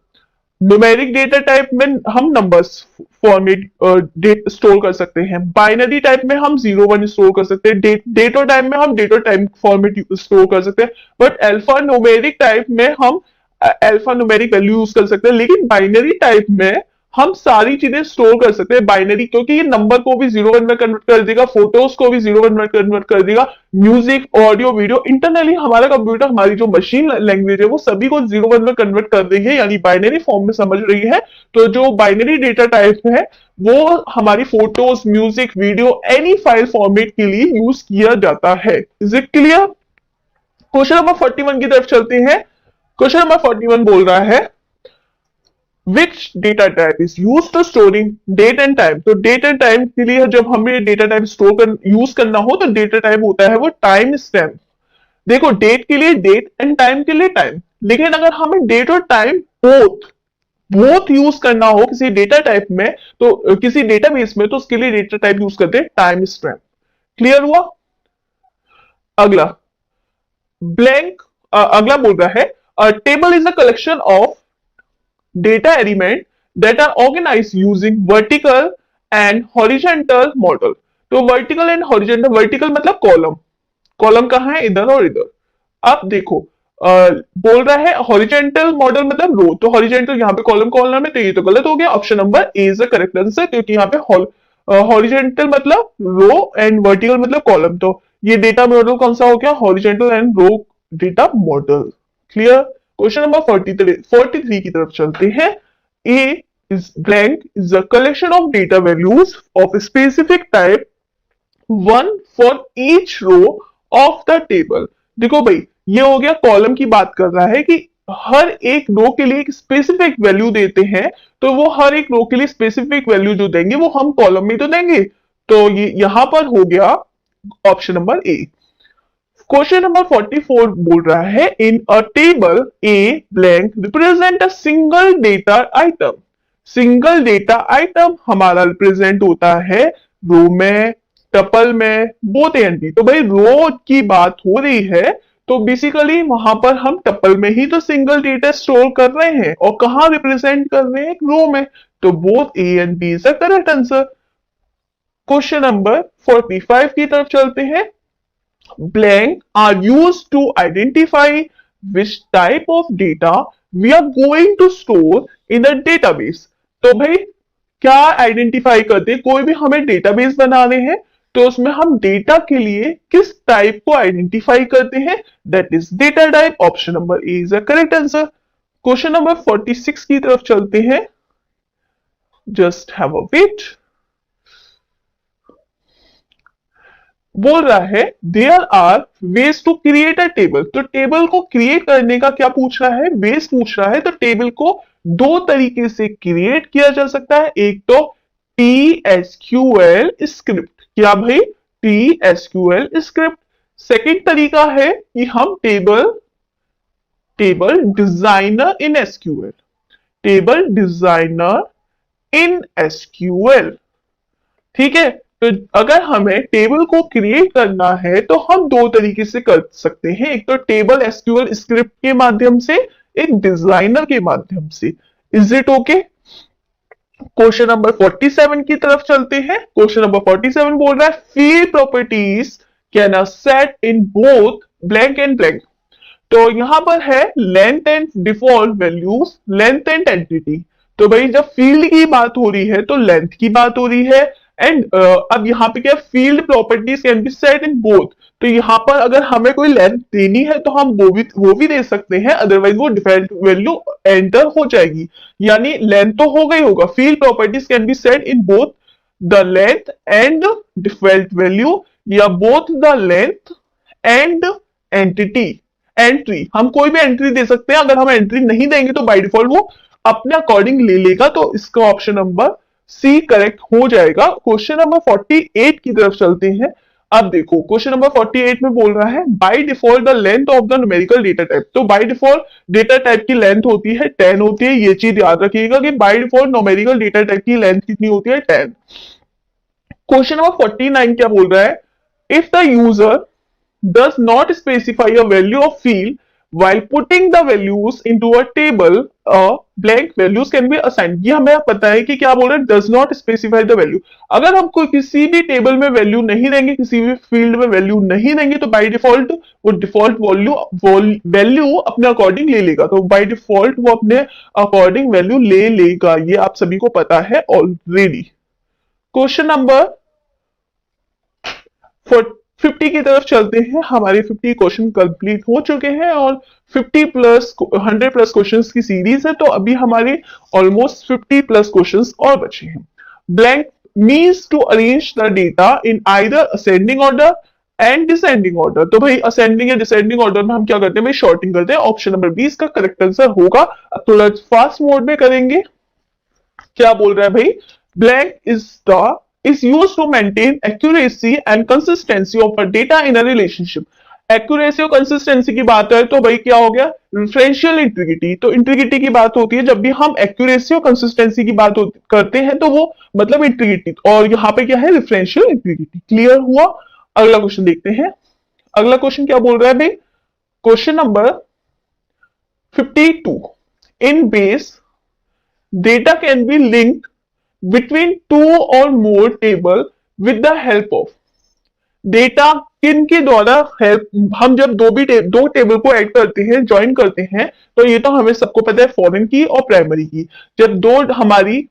न्यूमेरिक डेटा टाइप में हम नंबर्स फॉर्मेट स्टोर कर सकते हैं, बाइनरी टाइप में हम 0 1 स्टोर कर सकते हैं, डेट और टाइम में हम डेट और टाइम फॉर्मेट स्टोर कर सकते हैं, बट अल्फा न्यूमेरिक टाइप में हम अल्फा न्यूमेरिक वैल्यू यूज कर सकते हैं। लेकिन बाइनरी टाइप में हम सारी चीजें स्टोर कर सकते हैं बाइनरी, क्योंकि ये नंबर को भी 0 1 में कन्वर्ट कर देगा, फोटोज को भी 0 1 में कन्वर्ट कर देगा, म्यूजिक, ऑडियो, वीडियो, इंटरनली हमारा कंप्यूटर, हमारी जो मशीन लैंग्वेज है वो सभी को 0 1 में कन्वर्ट कर रही है, यानी बाइनरी फॉर्म में समझ रही है। तो जो बाइनरी डेटा टाइप है वो हमारी photos, music, video, any file format के लिए यूज किया जाता है। Is it clear? Question number 41 की तरफ चलते हैं। क्वेश्चन नंबर 41 बोल रहा है Which data type is used to storing date and time? तो डेट एंड टाइम के लिए जब हमें डेटा टाइप स्टोर यूज करना हो तो डेटा टाइप होता है वो टाइम स्टैम्प। देखो डेट के लिए डेट एंड टाइम के लिए टाइम, लेकिन अगर हमें डेट और टाइम बोथ यूज करना हो किसी डेटा टाइप में, तो किसी डेटाबेस में, तो उसके लिए डेटा टाइप यूज करते हैं टाइम स्टैम्प। क्लियर हुआ? अगला ब्लैंक, अगला बोल रहा है table is a collection of data element that are organized using vertical and horizontal model। तो vertical and horizontal, vertical मतलब कॉलम, कॉलम कहाँ है, इधर और इधर। अब देखो बोल रहा है हॉरिजेंटल मॉडल मतलब रो, तो हॉरिजेंटल यहाँ पे कॉलम कॉलम है, तो ये तो गलत हो गया। Option number A is the correct answer, क्योंकि यहाँ पे हॉरिजेंटल मतलब रो एंड वर्टिकल मतलब कॉलम, तो ये डेटा मॉडल कौन सा हो गया, horizontal and row data model. Clear? Question number 43 की तरफ चलते हैं। A is blank is the collection of data values of specific type, one for each row of the table. देखो भाई ये हो गया, कॉलम की बात कर रहा है कि हर एक रो के लिए एक स्पेसिफिक वैल्यू देते हैं, तो वो हर एक रो के लिए स्पेसिफिक वैल्यू जो देंगे वो हम कॉलम में तो देंगे। तो ये यहां पर हो गया option number A. Question number 44 बोल रहा है in a table a blank represent a single data item. Single data item हमारा रिप्रेजेंट होता है रो में, टपल में, बोथ एंड बी। तो भाई रो की बात हो रही है तो बेसिकली वहां पर हम टपल में ही तो सिंगल डेटा स्टोर कर रहे हैं, और कहां रिप्रेजेंट कर रहे हैं, एक रो में। तो both A and B is the correct answer. Question number 45 की तरफ चलते हैं। Blank are used to identify which type of data we are going to store in the database। तो भाई क्या आइडेंटिफाई करते हैं, कोई भी हमें डेटाबेस बनाने हैं तो उसमें हम डेटा के लिए किस टाइप को आइडेंटिफाई करते हैं, that is data type. Option number A is the correct answer. Question number 46 की तरफ चलते हैं। Just have a wait. बोल रहा है there are ways to create a table. तो टेबल को क्रिएट करने का क्या पूछ रहा है, वेज पूछ रहा है। तो टेबल को दो तरीके से क्रिएट किया जा सकता है, एक तो TSQL स्क्रिप्ट। क्या भाई, TSQL स्क्रिप्ट। सेकंड तरीका है कि हम टेबल डिजाइनर इन SQL, टेबल डिजाइनर इन SQL। ठीक है। तो अगर हमें टेबल को क्रिएट करना है तो हम दो तरीके से कर सकते हैं, एक तो टेबल एसक्यूएल स्क्रिप्ट के माध्यम से, एक डिजाइनर के माध्यम से। Is it okay? Question number 47 की तरफ चलते हैं। क्वेश्चन नंबर 47 बोल रहा है field properties can are set in both blank and blank. तो यहां पर है length and default values, length and entity. तो भाई जब फील्ड की बात हो रही है तो लेंथ की बात हो रही है, एंड अब यहाँ पे क्या, field properties can be set in both. तो यहाँ पर अगर हमें कोई लेंथ देनी है तो हम वो भी दे सकते हैं, अदरवाइज वो डिफॉल्ट वैल्यू एंटर हो जाएगी। यानी लेंथ तो हो गई होगा, field properties can be set in both the length and default value, या both the length and entity. Entry, हम कोई भी एंट्री दे सकते हैं, अगर हम एंट्री नहीं देंगे तो बाय डिफॉल्ट वो अपने अकॉर्डिंग ले लेगा। तो इसका ऑप्शन नंबर सी करेक्ट हो जाएगा। क्वेश्चन नंबर 48 की तरफ चलते हैं। अब देखो क्वेश्चन नंबर 48 में बोल रहा है by default the length of the numerical data type. तो बाय डिफॉल्ट डेटा टाइप की लेंथ होती है 10 होती है, ये चीज याद रखिएगा कि by default numerical data type की लेंथ कितनी होती है, 10। क्वेश्चन नंबर 49 क्या बोल रहा है, if the user does not specify a value of field while putting the values into a table, blank values can be assigned। ये हमें पता है कि क्या बोल रहे हैं, does not specify the value। अगर हम कोई किसी भी टेबल में वैल्यू नहीं देंगे, किसी भी फील्ड में वैल्यू नहीं देंगे, तो बाय डिफॉल्ट वो डिफॉल्ट वैल्यू अपने अकॉर्डिंग ले लेगा। तो बाय डिफॉल्ट वो अपने अकॉर्डिंग वैल्यू ले लेगा, ये आप सभी को पता है ऑलरेडी। क्वेश्चन नंबर 50 की तरफ चलते हैं। हमारे 50 क्वेश्चन कंप्लीट हो चुके हैं और 50 प्लस 100 प्लस क्वेश्चंस की सीरीज है, तो अभी हमारे ऑलमोस्ट 50 प्लस क्वेश्चंस और बचे हैं। Blank means to arrange the data in either ascending order and descending order. तो भाई असेंडिंग या डिसेंडिंग ऑर्डर में हम क्या करते हैं भाई, शॉर्टिंग करते हैं। ऑप्शन नंबर 20 का करेक्ट आंसर होगा। अब थोड़ा फास्ट मोड में करेंगे। क्या बोल रहा है भाई, blank is used to maintain accuracy and consistency of a data in a relationship। Accuracy और कंसिस्टेंसी की बात है तो भाई क्या हो गया, रिफरेंशियल इंटीग्रिटी। तो इंटीग्रिटी की बात होती है जब भी हम एक्यूरेसी और कंसिस्टेंसी की बात करते हैं तो वो मतलब इंटीग्रिटी, और यहाँ पे क्या है, रिफरेंशियल इंटीग्रिटी। क्लियर हुआ? अगला क्वेश्चन देखते हैं। अगला क्वेश्चन क्या बोल रहा है भाई, question number 52, in base data can be linked between two or more table with the help of। Data किन के द्वारा हेल्प, हम जब दो टेबल को ऐड करते हैं, ज्वाइन करते हैं, तो ये तो हमें सबको पता है फॉरेन की और प्राइमरी की। जब दो हमारी,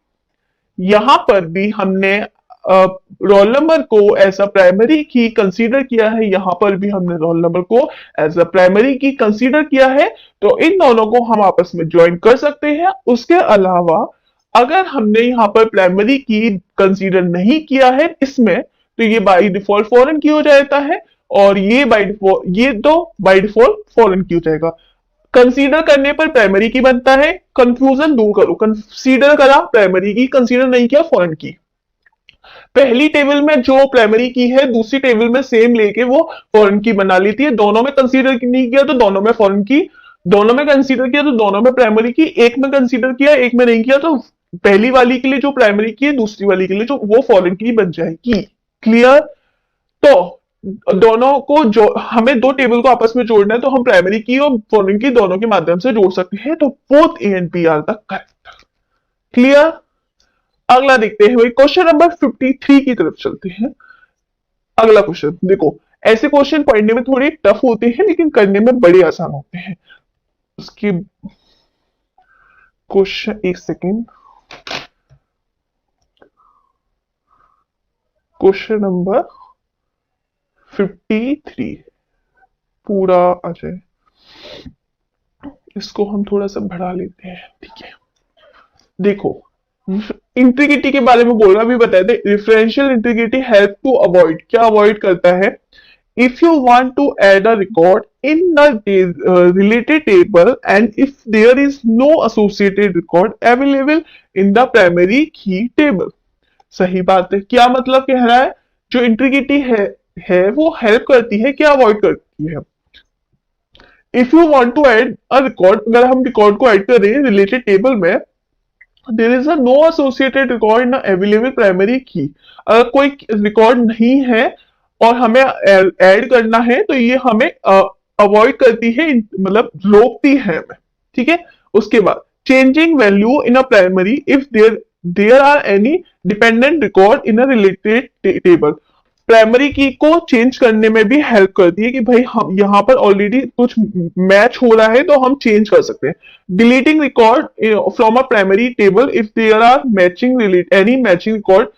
यहां पर भी हमने रोल नंबर को एज अ प्राइमरी की कंसीडर किया है, यहां पर भी हमने रोल नंबर को एज अ प्राइमरी की कंसीडर किया है, तो इन दोनों को हम आपस में ज्वाइन कर सकते हैं। उसके अलावा अगर हमने यहाँ पर प्राइमरी की कंसीडर नहीं किया है इसमें, तो ये बाय डिफॉल्ट फॉरेन की हो जाता है, और ये बाय डिफॉल्ट, ये तो बाय डिफॉल्ट फॉरेन की हो जाएगा। कंसीडर करने पर प्राइमरी की बनता है, कंफ्यूजन दूर करो, कंसीडर करा प्राइमरी की, कंसीडर नहीं किया फॉरेन की। पहली टेबल में जो प्राइमरी की है दूसरी टेबल में सेम लेके वो फॉरेन की बना लेती है। दोनों में कंसीडर नहीं किया तो दोनों में फॉरेन की, दोनों में कंसीडर किया तो दोनों में प्राइमरी की, एक में कंसीडर किया एक में नहीं किया तो पहली वाली के लिए जो प्राइमरी की है दूसरी वाली के लिए जो वो फॉरेन की बन जाएगी। क्लियर? तो दोनों को जो हमें दो टेबल को आपस में जोड़ना है तो हम प्राइमरी की और फॉरेन की दोनों के माध्यम से जोड़ सकते हैं। तो both A and B are the correct. Clear? अगला देखते हैं क्वेश्चन नंबर 53 की तरफ चलते हैं। अगला क्वेश्चन देखो, ऐसे क्वेश्चन पढ़ने में थोड़े टफ होते हैं लेकिन करने में बड़े आसान होते हैं। उसकी क्वेश्चन, एक सेकेंड, क्वेश्चन नंबर 53 पूरा आ जाए, इसको हम थोड़ा सा बढ़ा लेते हैं। ठीक है, देखो इंटीग्रिटी के बारे में बोल रहा, भी बताए थे। Referential integrity help to avoid, क्या अवॉइड करता है, if you want to add a record in the related table and if there is no associated record available in the primary key table. सही बात है। क्या मतलब कह रहा है, जो इंटीग्रिटी है वो हेल्प करती है, क्या अवॉइड करती है। If you want to add a record, अगर हम रिकॉर्ड को ऐड कर रहे हैं रिलेटेड टेबल में there is a no associated record in available primary key. अगर कोई रिकॉर्ड नहीं है और हमें ऐड करना है तो ये हमें अवॉइड करती है, मतलब रोकती है हमें। ठीक है। उसके बाद changing value in a primary if there are any dependent record in a related table. Primary key को चेंज करने में भी हेल्प करती है कि भाई हम यहाँ पर ऑलरेडी कुछ मैच हो रहा है तो हम चेंज कर सकते हैं। Deleting record from a primary table if there are matching relate any matching record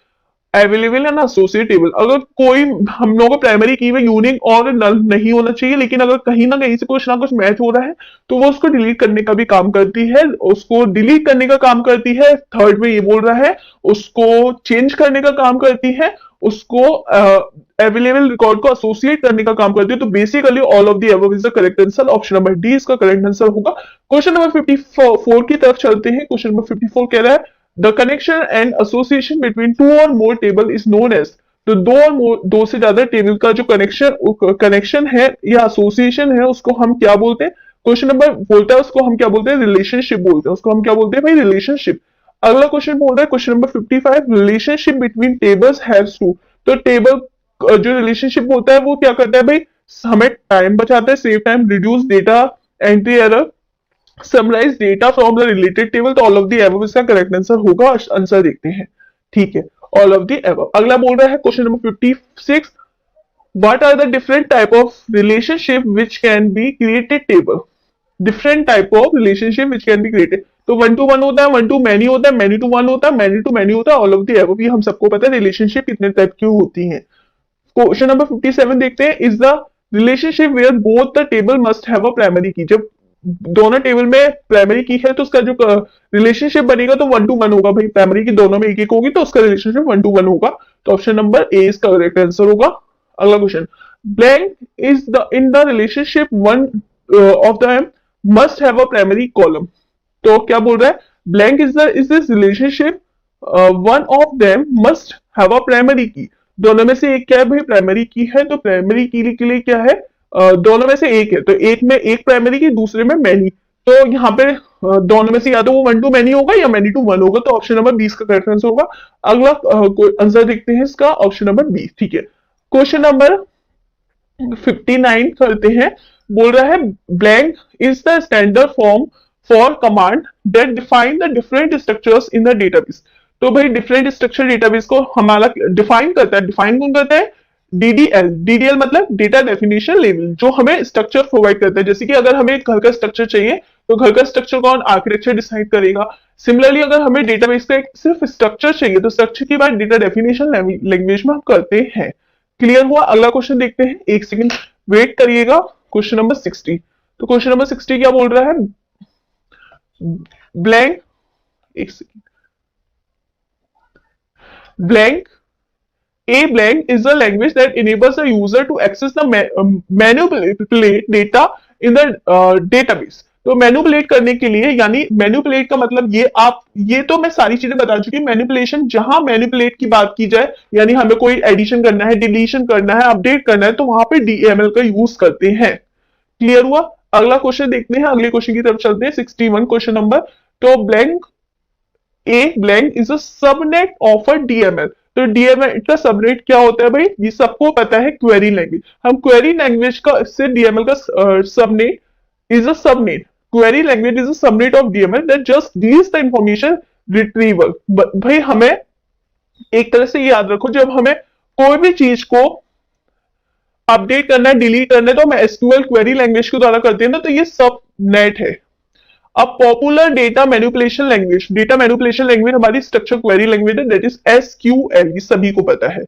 available है ना एसोसिएट टेबल। अगर कोई हम लोगों को प्राइमरी की में यूनिक और नल नहीं होना चाहिए, लेकिन अगर कहीं ना कुछ ना कुछ मैच हो रहा है तो वो उसको डिलीट करने का भी काम करती है, उसको डिलीट करने का काम करती है। थर्ड में ये बोल रहा है उसको चेंज करने का काम करती है, उसको अवेलेबल रिकॉर्ड को एसोसिएट करने का काम करती है। तो basically all of the above is the correct answer. Option number D इसका करेक्ट आंसर होगा। क्वेश्चन नंबर 54 की तरफ चलते हैं। क्वेश्चन नंबर 54 कह रहा है the connection and association between two और मोर टेबल इज नोन एज। तो दो से ज्यादा टेबल का जो कनेक्शन है या एसोसिएशन है उसको हम क्या बोलते हैं? क्वेश्चन नंबर बोलता है उसको हम क्या बोलते हैं? रिलेशनशिप बोलते हैं। उसको हम क्या बोलते हैं भाई? रिलेशनशिप। अगला क्वेश्चन बोल रहा है question number 55 relationship between tables haves to. तो टेबल जो रिलेशनशिप होता है वो क्या करता है भाई? हमें टाइम बचाता है, save time, reduce data entry error, summarize data from the related table. तो ऑल ऑफ द अबव इसका करेक्ट आंसर होगा। आंसर देखते हैं। ठीक है, ऑल ऑफ द अबव। अगला बोल रहा है question number 56 what are the different type of relationship which can be created table. Different type of relationship which can be created. तो वन टू वन होता है, वन टू मैनी होता है, many to one होता है, many to many होता है, all of the above. ये हम सबको पता है रिलेशनशिप कितने टाइप की होती है। क्वेश्चन नंबर 57 देखते हैं is the relationship where both the table must have a primary key. जब दोनों टेबल में प्राइमरी की है तो उसका जो रिलेशनशिप बनेगा तो वन टू वन होगा भाई। प्राइमरी की दोनों में एक एक होगी तो उसका रिलेशनशिप वन टू वन होगा। तो ऑप्शन नंबर ए इसका करेक्ट आंसर होगा। अगला question blank is the in the relationship one of the must have a primary column. तो क्या बोल रहा है? Blank is this relationship one of them must have a primary की। दोनों में से एक क्या है भाई? प्राइमरी की है। तो प्राइमरी की के लिए क्या है? दोनों में से एक है तो एक में एक प्राइमरी की, दूसरे में मैनी। तो यहाँ पे दोनों में से या तो वो वन टू मैनी होगा या मैनी टू वन होगा। तो ऑप्शन नंबर 20 का करेक्ट आंसर होगा। अगला आंसर देखते हैं इसका, ऑप्शन नंबर 20। ठीक है, क्वेश्चन नंबर 59 करते हैं। बोल रहा है blank is the standard form for command that define the different structures in the database. तो भाई डिफरेंट स्ट्रक्चर डेटाबेस को हमारा डिफाइन करता है। डिफाइन कौन करता है? डीडीएल। डीडीएल मतलब डेटा डेफिनेशन लेवल, जो हमें स्ट्रक्चर प्रोवाइड करता है। जैसे कि अगर हमें घर का स्ट्रक्चर चाहिए तो घर का स्ट्रक्चर कौन? आर्किटेक्चर डिसाइड करेगा। सिमिलरली अगर हमें डेटाबेस का एक सिर्फ स्ट्रक्चर चाहिए तो स्ट्रक्चर की बात डेटा डेफिनेशन लैंग्वेज में हम करते हैं। क्लियर हुआ? अगला क्वेश्चन देखते हैं, एक सेकंड वेट करिएगा। Question number 60। तो क्वेश्चन नंबर 60 क्या बोल रहा है? ब्लैंक, एक second, blank A blank is a language that enables the user to access the manipulate data in the database। तो मैनिपुलेट करने के लिए, यानी मैनिपुलेट का मतलब ये तो मैं सारी चीजें बता चुकी। मैनिपुलेशन, जहां मैनिपुलेट की बात की जाए यानी हमें कोई एडिशन करना है, डिलीशन करना है, अपडेट करना है, तो वहां पे डीएमएल का यूज करते हैं। क्लियर हुआ? अगला क्वेश्चन देखते हैं, अगले क्वेश्चन की तरफ चलते हैं। 61 क्वेश्चन नंबर। तो blank a blank is a subnet of a DML. तो डीएमएल का सबनेट क्या होता है भाई? ये सबको पता है, क्वेरी लैंग्वेज। हम क्वेरी लैंग्वेज का से डीएमएल का subnet is a subnet. Query language is a subnet of DML that just deals the information retrieval. भाई हमें एक तरह से याद रखो, जब हमें कोई भी चीज को अपडेट करना है, डिलीट करना है, तो हम एसक्यूएल क्वेरी लैंग्वेज के द्वारा करते हैं ना, तो ये सब नेट है। अब popular data manipulation language, data manipulation language हमारी स्ट्रक्चर क्वेरी लैंग्वेज है, दैट इज एसक्यूएल। ये सभी को पता है।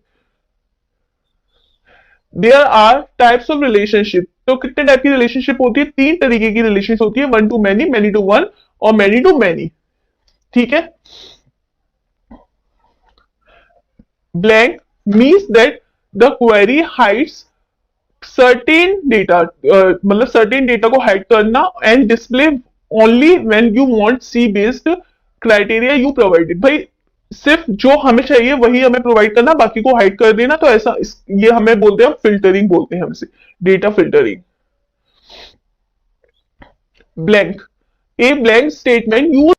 There are types of relationship. तो कितने टाइप की रिलेशनशिप होती है? 3 तरीके की रिलेशनशिप होती है, one to many, many to one और मैनी टू मैनी। ठीक है। Blank means that the query hides certain data, मतलब सर्टेन डेटा को हाइड करना and display only when you want see based criteria you provided. भाई सिर्फ जो हमें चाहिए वही हमें प्रोवाइड करना, बाकी को हाइड कर देना। तो ऐसा ये हमें बोलते हैं, फिल्टरिंग बोलते हैं हमसे, data filtering. Blank a blank statement use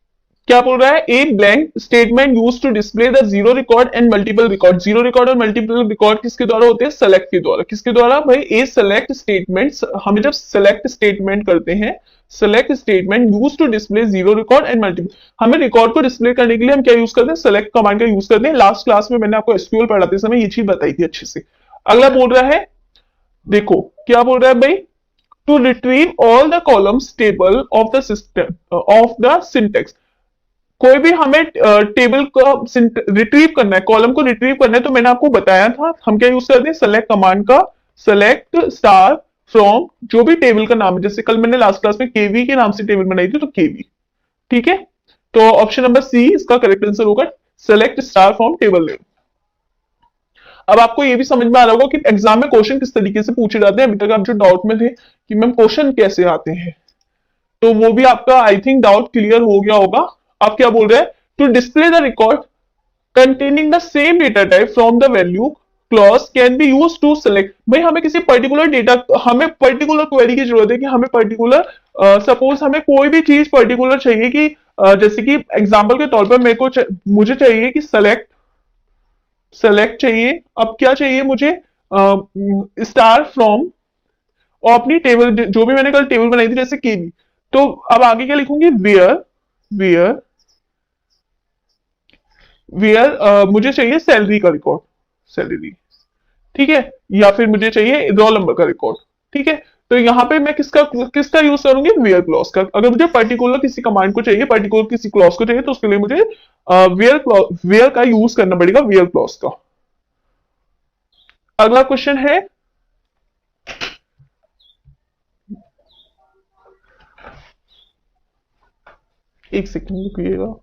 क्या बोल रहा है, a blank statement use to display the zero record and multiple record. Zero record और मल्टीपल रिकॉर्ड किसके द्वारा होते हैं, सेलेक्ट के द्वारा। किसके द्वारा भाई, ए सेलेक्ट स्टेटमेंट। हम जब सेलेक्ट स्टेटमेंट करते हैं, select statement use to display zero record and multiple, हमें रिकॉर्ड को डिस्प्ले करने के लिए हम क्या यूज करते हैं, सेलेक्ट कमांड का यूज करते हैं। लास्ट क्लास में मैंने आपको एसक्यूएल पढ़ाते समय ये चीज बताई थी अच्छे से। अगला बोल रहा है, देखो क्या बोल रहा है भाई, to retrieve all the columns table of the system of the syntax. कोई भी हमें टेबल का रिट्रीव करना है, कॉलम को रिट्रीव करना है, तो मैंने आपको बताया था हम क्या यूज करते हैं, सेलेक्ट कमांड का, सेलेक्ट स्टार फ्रॉम जो भी टेबल का नाम है। जैसे कल मैंने लास्ट क्लास में केवी के नाम से टेबल बनाई थी, तो केवी, ठीक है। तो ऑप्शन नंबर सी इसका करेक्ट आंसर होगा, select star from table name. अब आपको ये भी समझ में आ रहा होगा कि एग्जाम में क्वेश्चन किस तरीके से पूछे जाते हैं। अभी तक आप जो डाउट में थे कि मैम क्वेश्चन कैसे आते हैं, तो वो भी आपका आई थिंक डाउट क्लियर हो गया होगा। आप क्या बोल रहे हैं, to display the record containing the same data type from the value clause can be use to select. भाई हमें किसी पर्टिकुलर डेटा, हमें पर्टिकुलर क्वेरी की जरूरत है कि हमें पर्टिकुलर, सपोज हमें कोई भी चीज पर्टिकुलर चाहिए कि जैसे कि एग्जांपल के तौर पर मेरे को मुझे चाहिए कि सेलेक्ट, सेलेक्ट चाहिए। अब क्या चाहिए मुझे, स्टार फ्रॉम, और अपनी टेबल जो भी मैंने कल टेबल बनाई थी जैसे केवी, तो अब आगे क्या लिखूंगी, वेयर, वेयर, वेयर मुझे चाहिए सैलरी का रिकॉर्ड, सैलरी, ठीक है, या फिर मुझे चाहिए रोल नंबर का रिकॉर्ड, ठीक है। तो यहाँ पे मैं किसका किसका यूज करूंगी, वेयर क्लॉज का। अगर मुझे पर्टिकुलर किसी कमांड को चाहिए, पर्टिकुलर किसी क्लॉज को चाहिए, तो उसके लिए मुझे वेयर क्लॉज, वेयर का यूज करना पड़ेगा, वेयर क्लॉज का। अगला क्वेश्चन है, एक सेकंड रुकिएगा।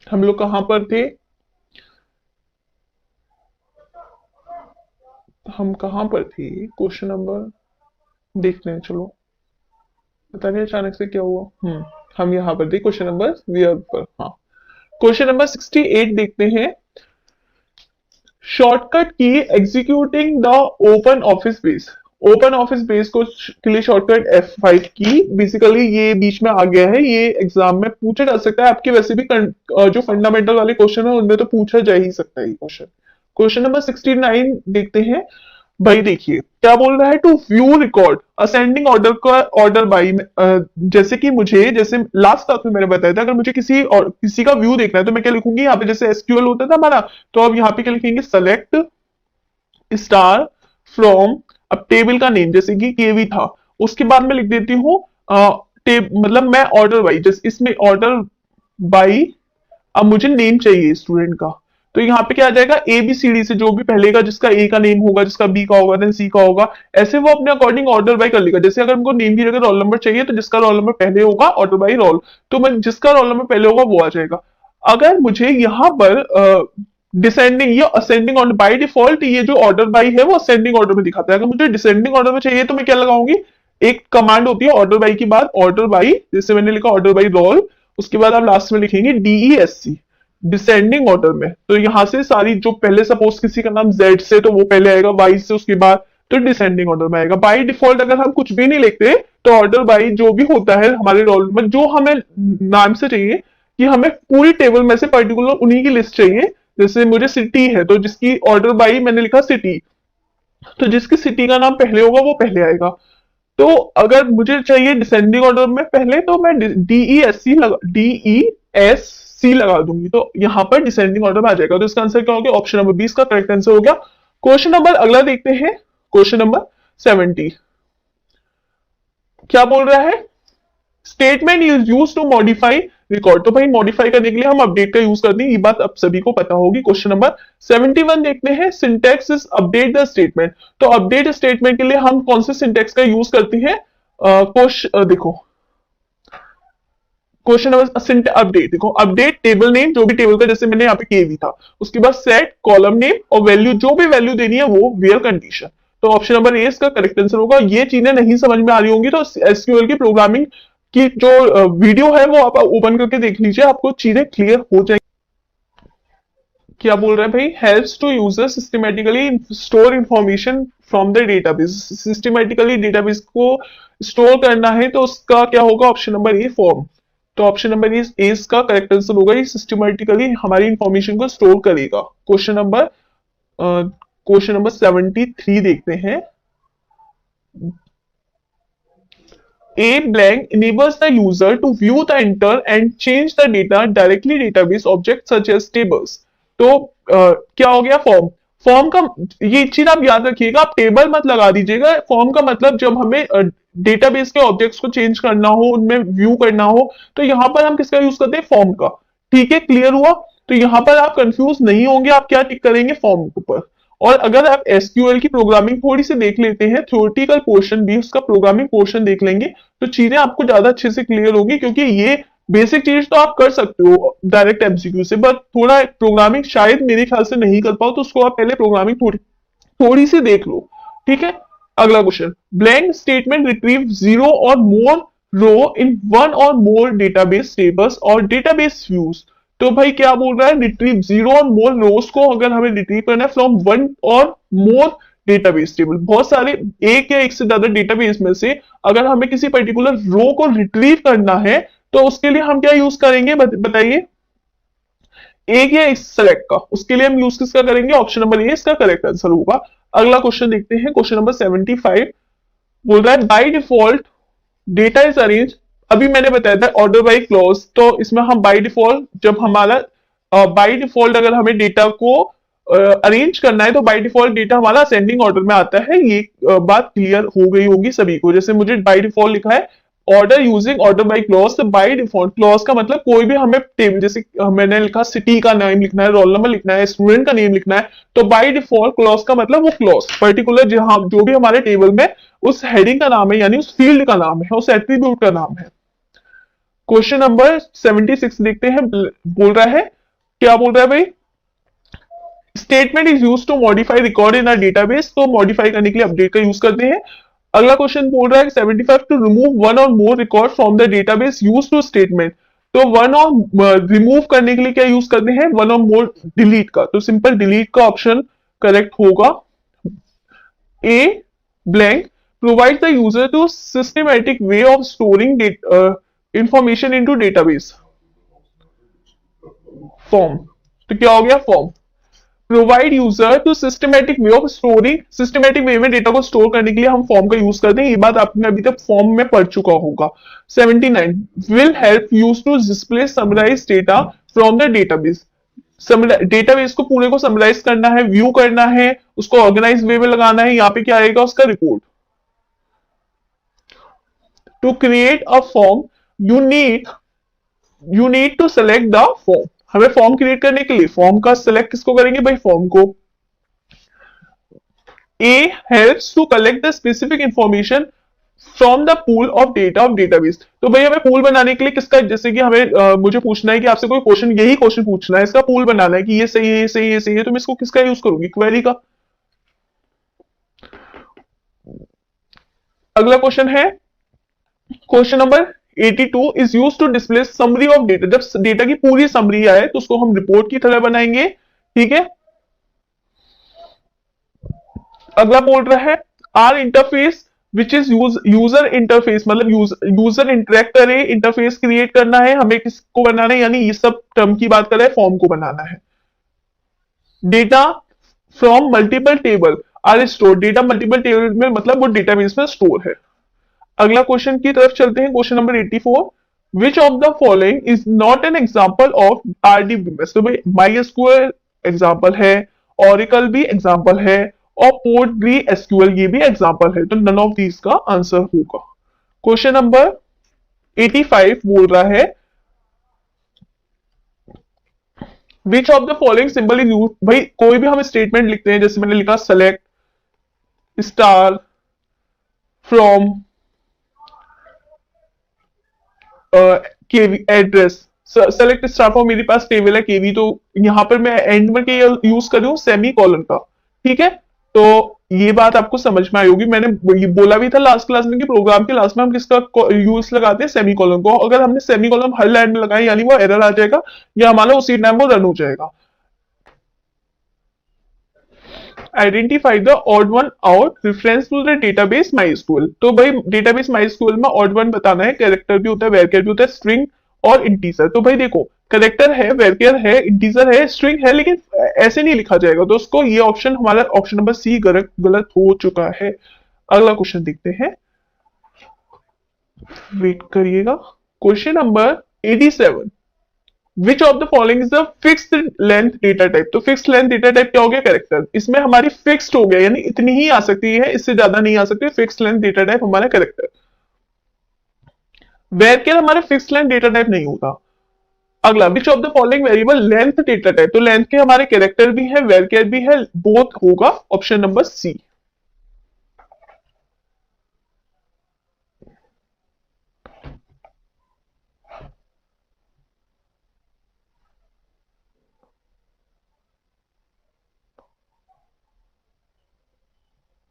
हम लोग कहां पर थे, हम कहां पर थे, क्वेश्चन नंबर देखते हैं, चलो पता नहीं अचानक से क्या हुआ। हम यहाँ पर थे क्वेश्चन नंबर वेयर पर, हाँ। क्वेश्चन नंबर 68 देखते हैं, शॉर्टकट की executing the open office base. Open office base को के लिए शॉर्टकट F5 की, बेसिकली ये बीच में आ गया है, ये एग्जाम में पूछा जा सकता है आपके, वैसे भी जो फंडामेंटल वाले क्वेश्चन है उनमें तो पूछा जा ही सकता है ये क्वेश्चन। क्वेश्चन नंबर 69 देखते हैं। भाई देखिए क्या बोल रहा है, to view record ascending order का, ऑर्डर बाई, जैसे कि मुझे, जैसे लास्ट क्लास में मैंने बताया था, अगर मुझे किसी और किसी का व्यू देखना है तो मैं क्या लिखूंगी यहाँ पे, जैसे एसक्यूएल होता था हमारा, तो अब यहाँ पे क्या लिखेंगे, सेलेक्ट स्टार फ्रॉम, अब टेबल का नेम जैसे कि केवी था, उसके बाद में लिख देती हूँ मतलब मैं ऑर्डर बाई, जैसे इसमें ऑर्डर बाई, अब मुझे नेम चाहिए स्टूडेंट का, तो यहाँ पे क्या आ जाएगा, ए बी सी डी से जो भी पहले का, जिसका ए का नेम होगा, जिसका बी का होगा, देन सी का होगा, ऐसे वो अपने अकॉर्डिंग ऑर्डर बाय कर लेगा। जैसे अगर हमको नेम की जगह रोल नंबर चाहिए, तो जिसका रोल नंबर पहले होगा ऑर्डर बाय रोल, तो मैं जिसका रोल नंबर पहले होगा वो आ जाएगा। अगर मुझे यहाँ पर डिसेंडिंग या असेंडिंग ऑर्डर, बाय डिफॉल्ट ये जो ऑर्डर बाई है वो असेंडिंग ऑर्डर में दिखाता है। अगर मुझे डिसेंडिंग ऑर्डर में चाहिए तो मैं क्या लगाऊंगी, एक कमांड होती है ऑर्डर बाई की बाद, ऑर्डर बाई, जैसे मैंने लिखा ऑर्डर बाई रोल, उसके बाद आप लास्ट में लिखेंगे DESC, डिसेंडिंग ऑर्डर में। तो यहां से सारी जो पहले सपोज किसी का नाम जेड से, तो वो पहले आएगा, वाई से उसके बाद, तो डिसेंडिंग ऑर्डर में आएगा। बाई डिफॉल्ट अगर हम कुछ भी नहीं लिखते तो ऑर्डर बाई जो भी होता है हमारे रोल में, जो हमें नाम से चाहिए कि हमें पूरी टेबल में से पर्टिकुलर उन्हीं की लिस्ट चाहिए। जैसे मुझे सिटी है तो जिसकी ऑर्डर बाई मैंने लिखा सिटी, तो जिसकी सिटी का नाम पहले होगा वो पहले आएगा। तो अगर मुझे चाहिए डिसेंडिंग ऑर्डर में पहले, तो मैं DESC लगा दूंगी, तो यहां पर डिसेंडिंग ऑर्डर में आ जाएगा। तो इसका आंसर क्या हो गया, ऑप्शन नंबर 20 का करेक्ट आंसर हो गया। क्वेश्चन नंबर अगला देखते हैं, क्वेश्चन नंबर 70 क्या बोल रहा है, statement is use to modify record. तो भाई मॉडिफाई करने के लिए हम अपडेट का यूज करते हैं, ये बात अब सभी को पता होगी। क्वेश्चन नंबर 71 देखते हैं, syntax is update the statement. तो अपडेट स्टेटमेंट के लिए हम कौन से सिंटेक्स का यूज करते हैं, देखो क्वेश्चन नंबर अपडेट, देखो अपडेट टेबल नेम, जो भी टेबल का जैसे मैंने यहाँ पे केवी था, उसके बाद सेट कॉलम नेम और वैल्यू, जो भी वैल्यू देनी है वो वेयर कंडीशन। तो ऑप्शन नंबर ए इसका करेक्ट आंसर होगा। ये चीजें नहीं समझ में आ रही होंगी तो एसक्यूएल की प्रोग्रामिंग की जो वीडियो है वो आप ओपन करके देख लीजिए, आपको चीजें क्लियर हो जाएंगी। क्या बोल रहे हैं भाई, helps to user systematically store information from the database. Systematically database को स्टोर करना है तो उसका क्या होगा, ऑप्शन नंबर ए फॉर्म। तो ऑप्शन नंबर ए इसका करेक्ट आंसर होगा, ये सिस्टमेटिकली हमारी इंफॉर्मेशन को स्टोर करेगा। क्वेश्चन नंबर 73 देखते हैं। A blank enables the user to view the enter and change the data directly database objects such as tables। तो क्या हो गया, फॉर्म। फॉर्म का ये चीज आप याद रखिएगा, आप टेबल मत लगा दीजिएगा। फॉर्म का मतलब जब हमें डेटाबेस के ऑब्जेक्ट्स को चेंज करना हो, उनमें व्यू करना हो, तो यहाँ पर हम किसका यूज करते हैं, फॉर्म का। ठीक है, क्लियर हुआ। तो यहाँ पर आप कंफ्यूज नहीं होंगे, आप क्या टिक करेंगे, फॉर्म के ऊपर। और अगर आप एसक्यूएल की प्रोग्रामिंग थोड़ी सी देख लेते हैं, थ्योरेटिकल पोर्शन भी उसका प्रोग्रामिंग पोर्शन देख लेंगे, तो चीजें आपको ज्यादा अच्छे से क्लियर होगी। क्योंकि ये बेसिक चीज तो आप कर सकते हो डायरेक्ट एमसीक्यू से, बट थोड़ा प्रोग्रामिंग शायद मेरे ख्याल से नहीं कर पाओ, तो उसको आप पहले प्रोग्रामिंग थोड़ी थोड़ी सी देख लो। ठीक है, अगला question, blank statement retrieve zero और मोर रो in one or more database tables और डेटाबेस व्यूज। तो भाई क्या बोल रहा है, रिट्रीव जीरो और मोर रोज को अगर हमें रिट्रीव करना है from one or more database table, बहुत सारे एक या एक से ज्यादा डेटाबेस में से अगर हमें किसी पर्टिकुलर रो को रिट्रीव करना है, तो उसके लिए हम क्या यूज करेंगे, बताइए। एक या एक सेलेक्ट का, उसके लिए हम यूज किसका करेंगे, ऑप्शन नंबर ए इसका करेक्ट आंसर होगा। अगला क्वेश्चन देखते हैं, क्वेश्चन नंबर 75 बोल रहा है by default data is arrange. अभी मैंने बताया था ऑर्डर बाय क्लॉज, तो इसमें हम बाय डिफॉल्ट, जब हमारा बाय डिफॉल्ट अगर हमें डेटा को अरेंज करना है तो बाय डिफॉल्ट डेटा हमारा असेंडिंग ऑर्डर में आता है। ये बात क्लियर हो गई होगी सभी को। जैसे मुझे बाय डिफॉल्ट लिखा है order using order by clause, तो बाय डिफॉल्ट क्लॉज का मतलब कोई भी हमें टेबल, जैसे मैंने लिखा सिटी का नेम लिखना है, रोल नंबर लिखना है, स्टूडेंट का नेम लिखना है, तो बाय डिफॉल्ट क्लॉज का मतलब वो क्लॉज पर्टिकुलर जहां जो भी हमारे टेबल में उस हेडिंग का नाम है, यानी उस फील्ड का नाम है, उस एट्रीब्यूट का नाम है। क्वेश्चन नंबर 76 देखते हैं, बोल रहा है, क्या बोल रहा है भाई, statement is use to modify record in a database. तो मॉडिफाई करने के लिए अपडेट का यूज करते हैं। अगला क्वेश्चन बोल रहा है 75 to remove one or more record from the database use to statement. तो वन और रिमूव करने के लिए क्या यूज करते हैं, वन और मोर डिलीट का। तो सिंपल डिलीट का ऑप्शन करेक्ट होगा। A blank provide the user to systematic way of storing information into database form. तो क्या हो गया, form. Provide user to systematic way of storing, systematic way में data को स्टोर करने के लिए हम फॉर्म का यूज करते हैं। ये बात आपने अभी तक फॉर्म में पढ़ चुका होगा। 79 will help use to display summarize data from the database. Database को पूरे को समराइज करना है, व्यू करना है, उसको ऑर्गेनाइज वे में लगाना है। यहाँ पे क्या आएगा, उसका report. To create a form you need to select the form. हमें फॉर्म क्रिएट करने के लिए फॉर्म का सिलेक्ट किसको करेंगे भाई, फॉर्म को। A helps to collect the specific information from the pool of data of database. तो भाई हमें पूल बनाने के लिए किसका, जैसे कि हमें मुझे पूछना है कि आपसे कोई क्वेश्चन, यही क्वेश्चन पूछना है, इसका पूल बनाना है कि ये सही है, ये सही है, ये सही है, तो मैं इसको किसका यूज करूंगी, क्वेरी का। अगला क्वेश्चन है question number 82 is use to display summary of data. जब डेटा की पूरी समरी आए तो उसको हम रिपोर्ट की तरह बनाएंगे। ठीक है, अगला बोल रहा है are interface which is user interface, मतलब यूजर इंटरेक्ट करे, इंटरफेस क्रिएट करना है, हमें किसको बनाना है, यानी ये सब टर्म की बात कर रहे हैं, फॉर्म को बनाना है। Data from multiple table are store, data multiple table में मतलब वो डेटाबेस में स्टोर है। अगला क्वेश्चन की तरफ चलते हैं, question number 84 which of the following is not an example of RDBMS. तो भाई माइस्क्यूएल एग्जांपल है, ओरेकल भी एग्जांपल है, और पोर्टली एसक्यूएल ये भी एग्जांपल है। तो नन ऑफ दीज का आंसर होगा। क्वेश्चन नंबर 85 बोल रहा है विच of the following symbol is use. भाई कोई भी हम स्टेटमेंट लिखते हैं, जैसे मैंने लिखा select star from KV address, select star from, मेरे पास टेबल है केवी, तो यहाँ पर मैं एंड में के यूज कर रही हूँ सेमी कॉलन का। ठीक है, तो ये बात आपको समझ में आई होगी। मैंने ये बोला भी था लास्ट क्लास में कि प्रोग्राम के लास्ट में हम किसका यूज लगाते हैं, सेमी कॉलन को। अगर हमने सेमी कॉलन हर लाइन में लगाया यानी वो एरर आ जाएगा या हमारा उसी टाइम वो रन हो जाएगा। Identify the odd one out reference to the database MySQL. तो भाई डेटाबेस माइस्क्यूएल में ऑड वन बताना है, कैरेक्टर भी होता है, वेरकेर भी होता है, स्ट्रिंग और इंटीजर। तो भाई देखो, कैरेक्टर है, वेरकेर है, इंटीजर है, स्ट्रिंग है, लेकिन ऐसे नहीं लिखा जाएगा। तो उसको ये ऑप्शन हमारा ऑप्शन नंबर सी गलत हो चुका है। अगला क्वेश्चन देखते हैं, वेट करिएगा। Question number 87, which of the following is the fixed length data type. तो फिक्स्ड लेंथ डेटा टाइप क्या हो गया, कैरेक्टर। इसमें हमारी फिक्स्ड हो गया, यानी इतनी ही आ सकती है, इससे ज्यादा नहीं आ सकती। फिक्स्ड लेंथ डेटा टाइप हमारा कैरेक्टर। वेरकेर हमारा फिक्स्ड लेंथ डेटा टाइप नहीं होगा। अगला, विच of the following variable length data type. तो लेंथ के हमारे कैरेक्टर भी है, वेरकेर भी है, बोथ होगा, ऑप्शन नंबर सी।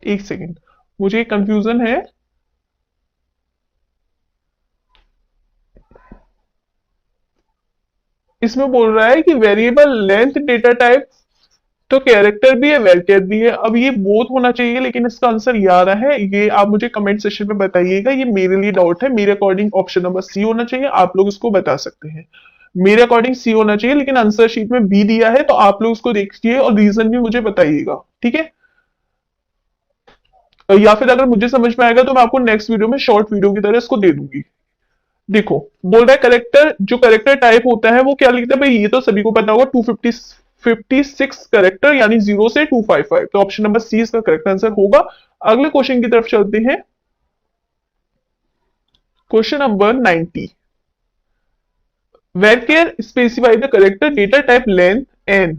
एक सेकेंड, मुझे कंफ्यूजन है। इसमें बोल रहा है कि वेरिएबल लेंथ डेटा टाइप, तो कैरेक्टर भी है, वेरकेर भी है। अब ये बोथ होना चाहिए, लेकिन इसका आंसर ये आ रहा है। ये आप मुझे कमेंट सेक्शन में बताइएगा, ये मेरे लिए डाउट है। मेरे अकॉर्डिंग ऑप्शन नंबर सी होना चाहिए, आप लोग इसको बता सकते हैं। मेरे अकॉर्डिंग सी होना चाहिए, लेकिन आंसर शीट में बी दिया है, तो आप लोग उसको देखिए और रीजन भी मुझे बताइएगा, ठीक है। या फिर अगर मुझे समझ में आएगा तो मैं आपको नेक्स्ट वीडियो में शॉर्ट वीडियो की तरह इसको दे दूंगी। देखो, बोल रहा है करेक्टर, जो करेक्टर टाइप होता है वो क्या लिखता है भाई, ये तो सभी को पता होगा, 256 करेक्टर, यानी 0 से 255। तो ऑप्शन नंबर सी इसका करेक्ट आंसर होगा। अगले क्वेश्चन की तरफ चलते हैं, question number 90, varchar specify the character data type length N.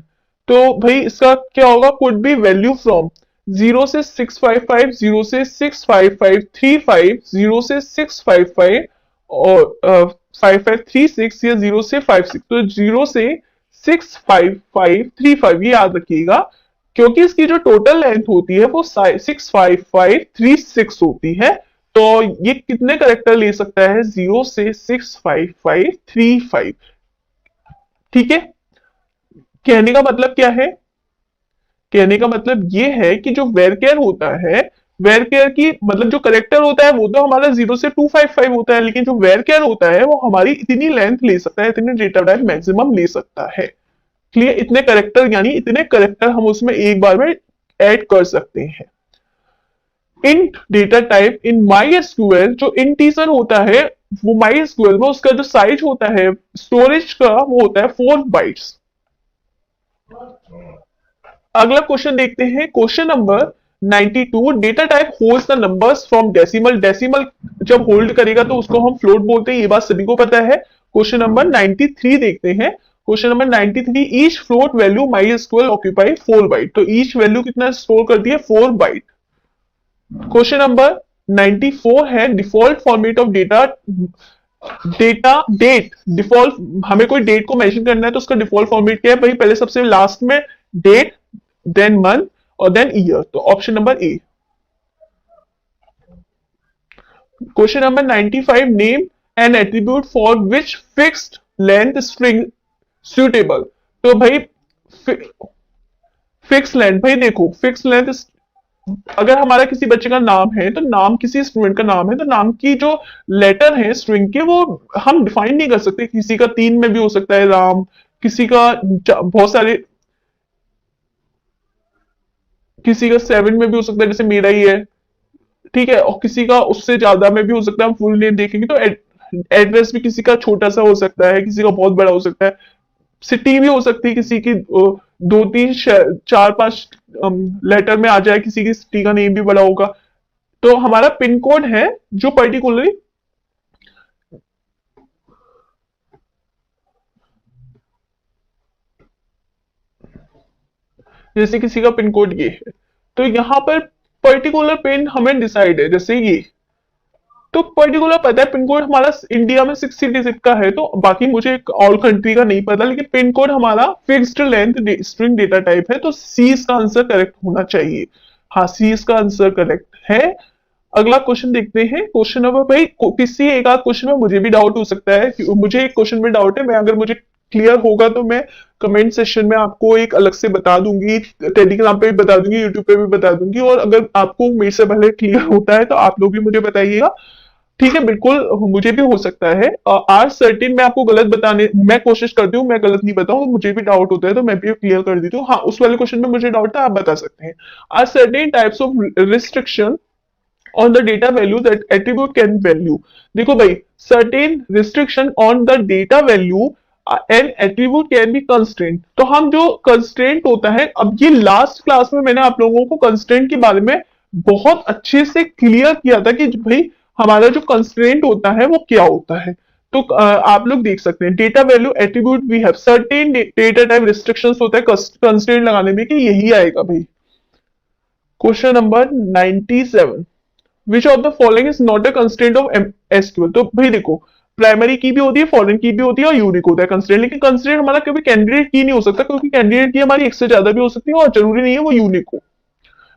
तो भाई इसका क्या होगा, कुड बी वैल्यू फ्रॉम 0 से 655, 0 से 65535, 0 से 655 और 5536, या 0 से 56। तो 0 से 65535 ये याद रखिएगा, क्योंकि इसकी जो टोटल लेंथ होती है वो 65536 होती है। तो ये कितने करेक्टर ले सकता है, 0 से 65535। ठीक है, कहने का मतलब क्या है, कहने का मतलब ये है कि जो वेरकेयर होता है, वेरकेयर की मतलब जो करेक्टर होता है वो तो हमारा 0 से 255 होता है, लेकिन जो वेरकेयर होता है वो हमारी इतनी लेंथ ले सकता है, इतने डेटा टाइप मैक्सिमम ले सकता है। क्लियर, इतने करेक्टर, यानी इतने करेक्टर हम उसमें एक बार में ऐड कर सकते हैं। Int data type in my SQL, जो इंटीजर होता है वो माई एसक्यूएल में उसका जो साइज होता है स्टोरेज का वो होता है 4 बाइट्स। अगला क्वेश्चन देखते हैं, question number 92, data type holds the numbers from decimal. Decimal जब होल्ड करेगा तो उसको हम फ्लोट बोलते हैं, ये बात सभी को पता है। क्वेश्चन नंबर 93 देखते हैं, question number 93, each float value MySQL occupy 4 byte. तो ईच वैल्यू कितना स्टोर करती है, 4 बाइट। क्वेश्चन नंबर 94 है, default format of data, data date, default, हमें कोई डेट को मेंशन करना है तो उसका डिफॉल्ट फॉर्मेट क्या है भाई, पहले सबसे लास्ट में डेट, देन मंथ और देन ईयर। तो option number A. Question number 95, name N attribute for which fixed length string suitable. तो भाई फिक्स लेंथ, भाई देखो फिक्स लेंथ, अगर हमारा किसी बच्चे का नाम है तो नाम, किसी स्टूडेंट का नाम है तो नाम की जो लेटर है स्ट्रिंग के वो हम डिफाइन नहीं कर सकते। किसी का 3 में भी हो सकता है राम, किसी का बहुत सारे, किसी का 7 में भी हो सकता है जैसे मेरा ही है, ठीक है, और किसी का उससे ज्यादा में भी हो सकता है। हम फुल नेम देखेंगे तो एड्रेस भी किसी का छोटा सा हो सकता है, किसी का बहुत बड़ा हो सकता है। सिटी भी हो सकती है किसी की, 2 3 4 5 लेटर में आ जाए, किसी की सिटी का नेम भी बड़ा होगा। तो हमारा पिन कोड है जो पर्टिकुलरली, जैसे किसी का पिन कोड ये है, तो यहां पर पर्टिकुलर पिन हमें डिसाइड है, जैसे ये तो पर्टिकुलर पता है पिन कोड हमारा इंडिया में 60 डिजिट का है, तो बाकी मुझे ऑल कंट्री का नहीं पता, लेकिन पिन कोड हमारा fixed length string data type है, तो सी इसका आंसर करेक्ट होना चाहिए। हाँ, सी इसका आंसर करेक्ट है। अगला क्वेश्चन देखते हैं। क्वेश्चन नंबर भाई किसी एक आध क्वेश्चन में मुझे भी डाउट हो सकता है, मुझे एक क्वेश्चन में डाउट है, मैं अगर मुझे क्लियर होगा तो मैं कमेंट सेक्शन में आपको एक अलग से बता दूंगी, टेलीग्राम पे भी बता दूंगी, यूट्यूब पे भी बता दूंगी, और अगर आपको मेरे से पहले क्लियर होता है तो आप लोग भी मुझे बताइएगा। ठीक है, बिल्कुल मुझे भी हो सकता है। आर सर्टेन मैं आपको गलत बताने मैं कोशिश करती हूँ, मैं गलत नहीं बताऊँ, मुझे भी डाउट होता है तो मैं भी क्लियर कर देती हूँ। हाँ, उस वाले क्वेश्चन में मुझे डाउट था, आप बता सकते हैं। Are certain types of restriction on the data value that attribute can value। देखो भाई, certain restriction on the data value and attribute can be constraint। तो हम जो constraint होता है, अब ये लास्ट क्लास में मैंने आप लोगों को constraint के बारे में बहुत अच्छे से क्लियर किया था कि भाई हमारा जो constraint होता है वो क्या होता है। तो आप लोग देख सकते हैं data value attribute we have certain data type restrictions होता है कंस्ट्रेंट लगाने में, कि यही आएगा भाई। Question number 97, which of the following is not a constraint of SQL. तो भाई देखो, प्राइमरी की भी होती है, फॉरेन की भी होती है, और यूनिक होता है कंस्ट्रेंट, लेकिन कंस्ट्रेंट हमारा कभी कैंडिडेट की नहीं हो सकता, क्योंकि कैंडिडेट की हमारी एक से ज्यादा भी हो सकती है और जरूरी नहीं है वो यूनिक हो,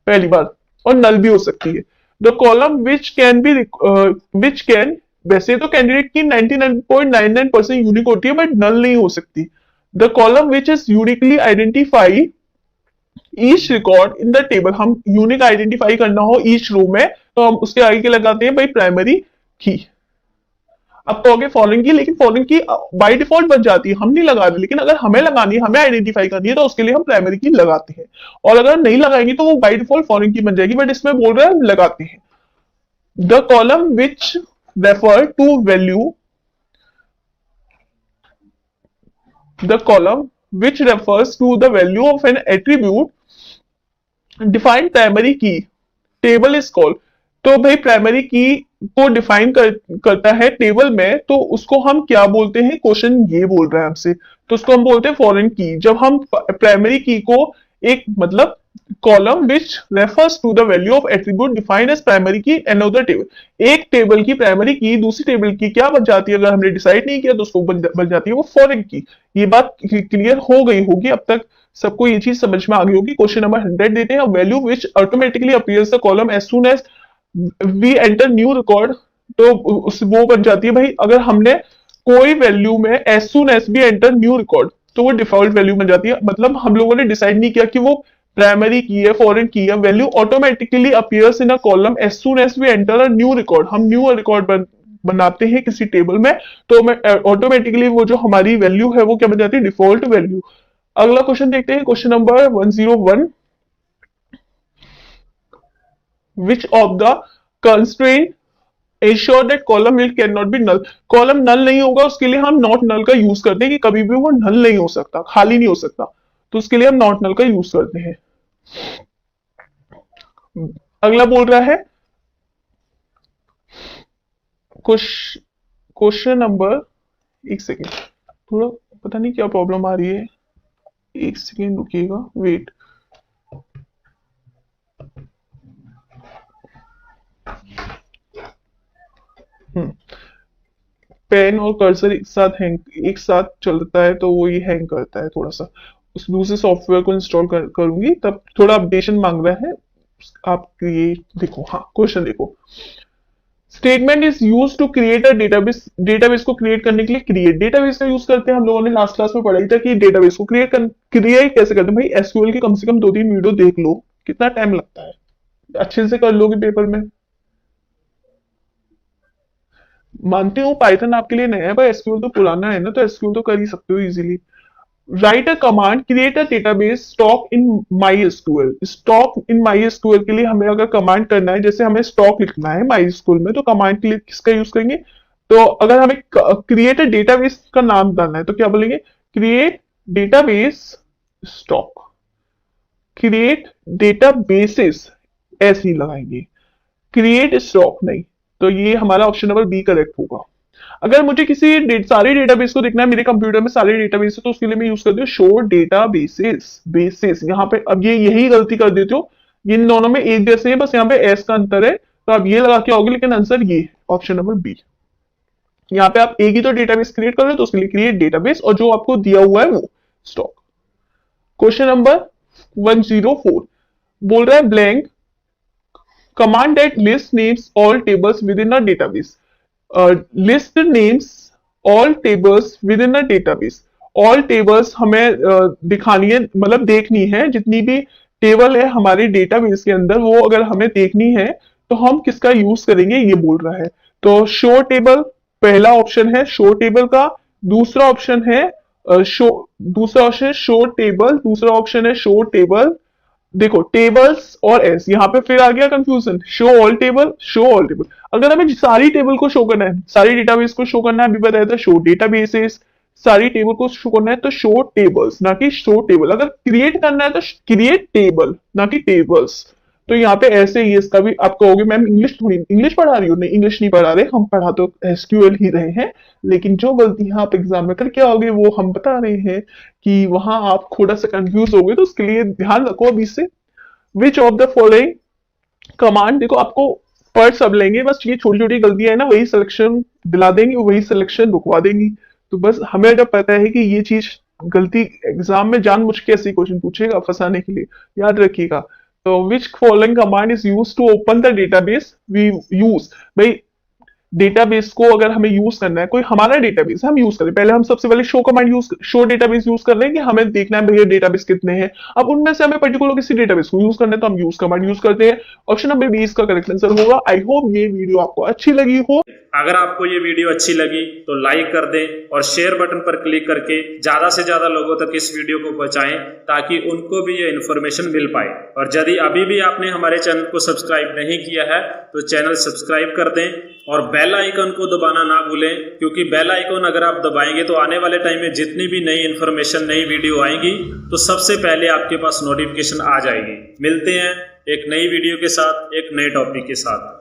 पहली बात, और नल भी हो सकती है। The column which can B which can, वैसे तो कैंडिडेट की 99.99% यूनिक होती है, बट नल नहीं हो सकती। The column which is uniquely identify each record in the table, हम यूनिक आइडेंटिफाई करना हो ईच रो में, तो हम उसके आगे क्या लगाते हैं भाई, प्राइमरी की। अब कहोगे फॉलोइंग की, लेकिन फॉलोइंग की बाय डिफॉल्ट बन जाती है, हम नहीं लगा रहे, लेकिन अगर हमें लगानी है, हमें आइडेंटिफाई करनी है, तो उसके लिए हम प्राइमरी की लगाते हैं, और अगर नहीं लगाएंगे तो वो बाय डिफॉल्ट फॉलोइंग की बन जाएगी, बट इसमें बोल रहे हैं लगाते हैं। The column which refer to value, the column which refers to the value of an attribute define primary key table is called। तो भाई प्राइमरी की को डिफाइन करता है टेबल में, तो उसको हम क्या बोलते हैं, क्वेश्चन ये बोल रहा है हमसे, तो उसको हम बोलते हैं फॉरेन की। जब हम प्राइमरी की को एक मतलब column which refers to the value of attribute defined as primary key another table, एक टेबल की प्राइमरी की दूसरी टेबल की क्या बन जाती है, अगर हमने डिसाइड नहीं किया तो उसको बन जाती है वो फॉरेन की। ये बात क्लियर हो गई होगी अब तक, सबको ये चीज समझ में आ गई होगी। क्वेश्चन नंबर 100 देते हैं, value which automatically appears the column as soon as we enter new record. तो उस वो बन जाती है भाई, अगर हमने कोई वैल्यू में as soon as we enter new record, तो वो डिफॉल्ट वैल्यू बन जाती है। मतलब हम लोगों ने डिसाइड नहीं किया कि वो प्राइमरी की है, फॉरेन की है, value automatically appears in a column as soon as we enter a new record. हम न्यू रिकॉर्ड बनाते हैं किसी टेबल में, तो ऑटोमेटिकली वो जो हमारी वैल्यू है वो क्या बन जाती है, डिफॉल्ट वैल्यू। अगला क्वेश्चन देखते हैं, question number 101, which of the constraint ensure that column will cannot be null। Column null नहीं होगा, उसके लिए हम नॉट नल का यूज करते हैं, कि कभी भी वो नल नहीं हो सकता, खाली नहीं हो सकता, तो उसके लिए हम नॉट नल का यूज करते हैं। अगला बोल रहा है क्वेश्चन नंबर, एक सेकेंड, थोड़ा पता नहीं क्या प्रॉब्लम आ रही है, एक सेकेंड रुकिएगा, वेट। पेन और कर्सर एक साथ चलता है, तो वो ये हैंग करता है थोड़ा सा। उस दूसरे सॉफ्टवेयर को इंस्टॉल करूंगी, तब थोड़ा अपडेशन मांग रहा है। आप ये देखो, हाँ क्वेश्चन देखो, statement is use to create a database. Database को क्रिएट करने के लिए क्रिएट डेटाबेस का यूज करते हैं। हम लोगों ने लास्ट क्लास में पढ़ाई था कि डेटाबेस को क्रिएट कैसे करते हैं। भाई एसक्यूएल की कम से कम 2-3 वीडियो देख लो, कितना टाइम लगता है, अच्छे से कर लोगे पेपर में। मानते हो पाइथन आपके लिए नया है, पर एसक्यूएल तो पुराना है ना, तो एसक्यूएल तो कर ही सकते हो easily. Right a command create a database stock in my SQL. Stock in my SQL के लिए हमें अगर कमांड करना है, जैसे हमें स्टॉक लिखना है माई एसक्यूएल में, तो कमांड के लिए किसका यूज करेंगे, तो अगर हमें क्रिएट अ डेटाबेस का नाम डालना है तो क्या बोलेंगे, create database stock, create databases ऐसे ही लगाएंगे, क्रिएट स्टॉक नहीं। तो ये हमारा ऑप्शन नंबर बी करेक्ट होगा। अगर मुझे किसी सारे डेटाबेस को देखना है, मेरे कंप्यूटर में सारे डेटाबेस है, तो उसके लिए मैं यूज करती हूँ शो डेटाबेसेस बेसिस। यहाँ पे अब ये यही गलती कर देते हो, इन दोनों में एक जैसे है, बस यहाँ पे एस का अंतर है, तो आप ये लगा के आओगे, लेकिन आंसर ये ऑप्शन नंबर बी। यहाँ पे आप एक ही तो डेटाबेस क्रिएट कर रहे हो, तो उसके लिए क्रिएट डेटाबेस, और जो आपको दिया हुआ है वो स्टॉक। क्वेश्चन नंबर 104 बोल रहा है blank command that list names all tables within a database. List names all tables within a database. All tables हमें दिखानी है, मतलब देखनी है, जितनी भी टेबल है हमारे डेटाबेस के अंदर वो अगर हमें देखनी है तो हम किसका यूज करेंगे, ये बोल रहा है। तो शो टेबल पहला ऑप्शन है शो टेबल का, दूसरा ऑप्शन है शो टेबल, दूसरा ऑप्शन है शो टेबल। देखो टेबल्स और एस, यहाँ पे फिर आ गया confusion, show all table, show all table. अगर हमें सारी टेबल को शो करना है, सारी डेटाबेस को शो करना है, अभी बताया था शो डेटाबेसेस, सारी टेबल को शो करना है तो शो टेबल्स ना कि शो टेबल। अगर क्रिएट करना है तो क्रिएट टेबल ना कि टेबल्स। तो यहाँ पे ऐसे ही इसका भी आप कहोगे मैम इंग्लिश थोड़ी, इंग्लिश पढ़ा रही हो, नहीं इंग्लिश नहीं पढ़ा रहे, हम पढ़ा तो एसक्यूएल ही रहे हैं, लेकिन जो गलतियां आप एग्जाम में करके आओगे वो हम बता रहे हैं कि वहां आप थोड़ा सा कंफ्यूज हो गए, तो उसके लिए ध्यान रखो अभी से। विच ऑफ द फॉलोइंग कमांड, देखो आपको पढ़ सब लेंगे, बस ये छोटी छोटी गलतियां है ना वही सिलेक्शन दिला देंगी, वही सिलेक्शन रुकवा देंगी। तो बस हमें जब पता है कि ये चीज गलती एग्जाम में जानबूझ के ऐसे क्वेश्चन पूछेगा फंसाने के लिए, याद रखिएगा। तो which following command is use to open the database we use, भाई डेटाबेस को अगर हमें यूज करना है, कोई हमारा डेटाबेस हम यूज करें, पहले हम सबसे पहले show command use, show database use कर रहे हैं कि हमें देखना है भैया डेटाबेस कितने हैं। अब उनमें से हमें पर्टिकुलर किसी डेटाबेस को यूज करना है तो हम यूज कमांड यूज करते हैं। ऑप्शन नंबर बी इसका करेक्ट आंसर होगा। आई होप ये वीडियो आपको अच्छी लगी हो। अगर आपको ये वीडियो अच्छी लगी तो लाइक कर दें और शेयर बटन पर क्लिक करके ज्यादा से ज्यादा लोगों तक इस वीडियो को पहुंचाएं, ताकि उनको भी ये इन्फॉर्मेशन मिल पाए। और यदि अभी भी आपने हमारे चैनल को सब्सक्राइब नहीं किया है तो चैनल सब्सक्राइब कर दें और बेल आइकन को दबाना ना भूलें, क्योंकि बेल आइकन अगर आप दबाएंगे तो आने वाले टाइम में जितनी भी नई इन्फॉर्मेशन, नई वीडियो आएंगी तो सबसे पहले आपके पास नोटिफिकेशन आ जाएगी। मिलते हैं एक नई वीडियो के साथ, एक नए टॉपिक के साथ।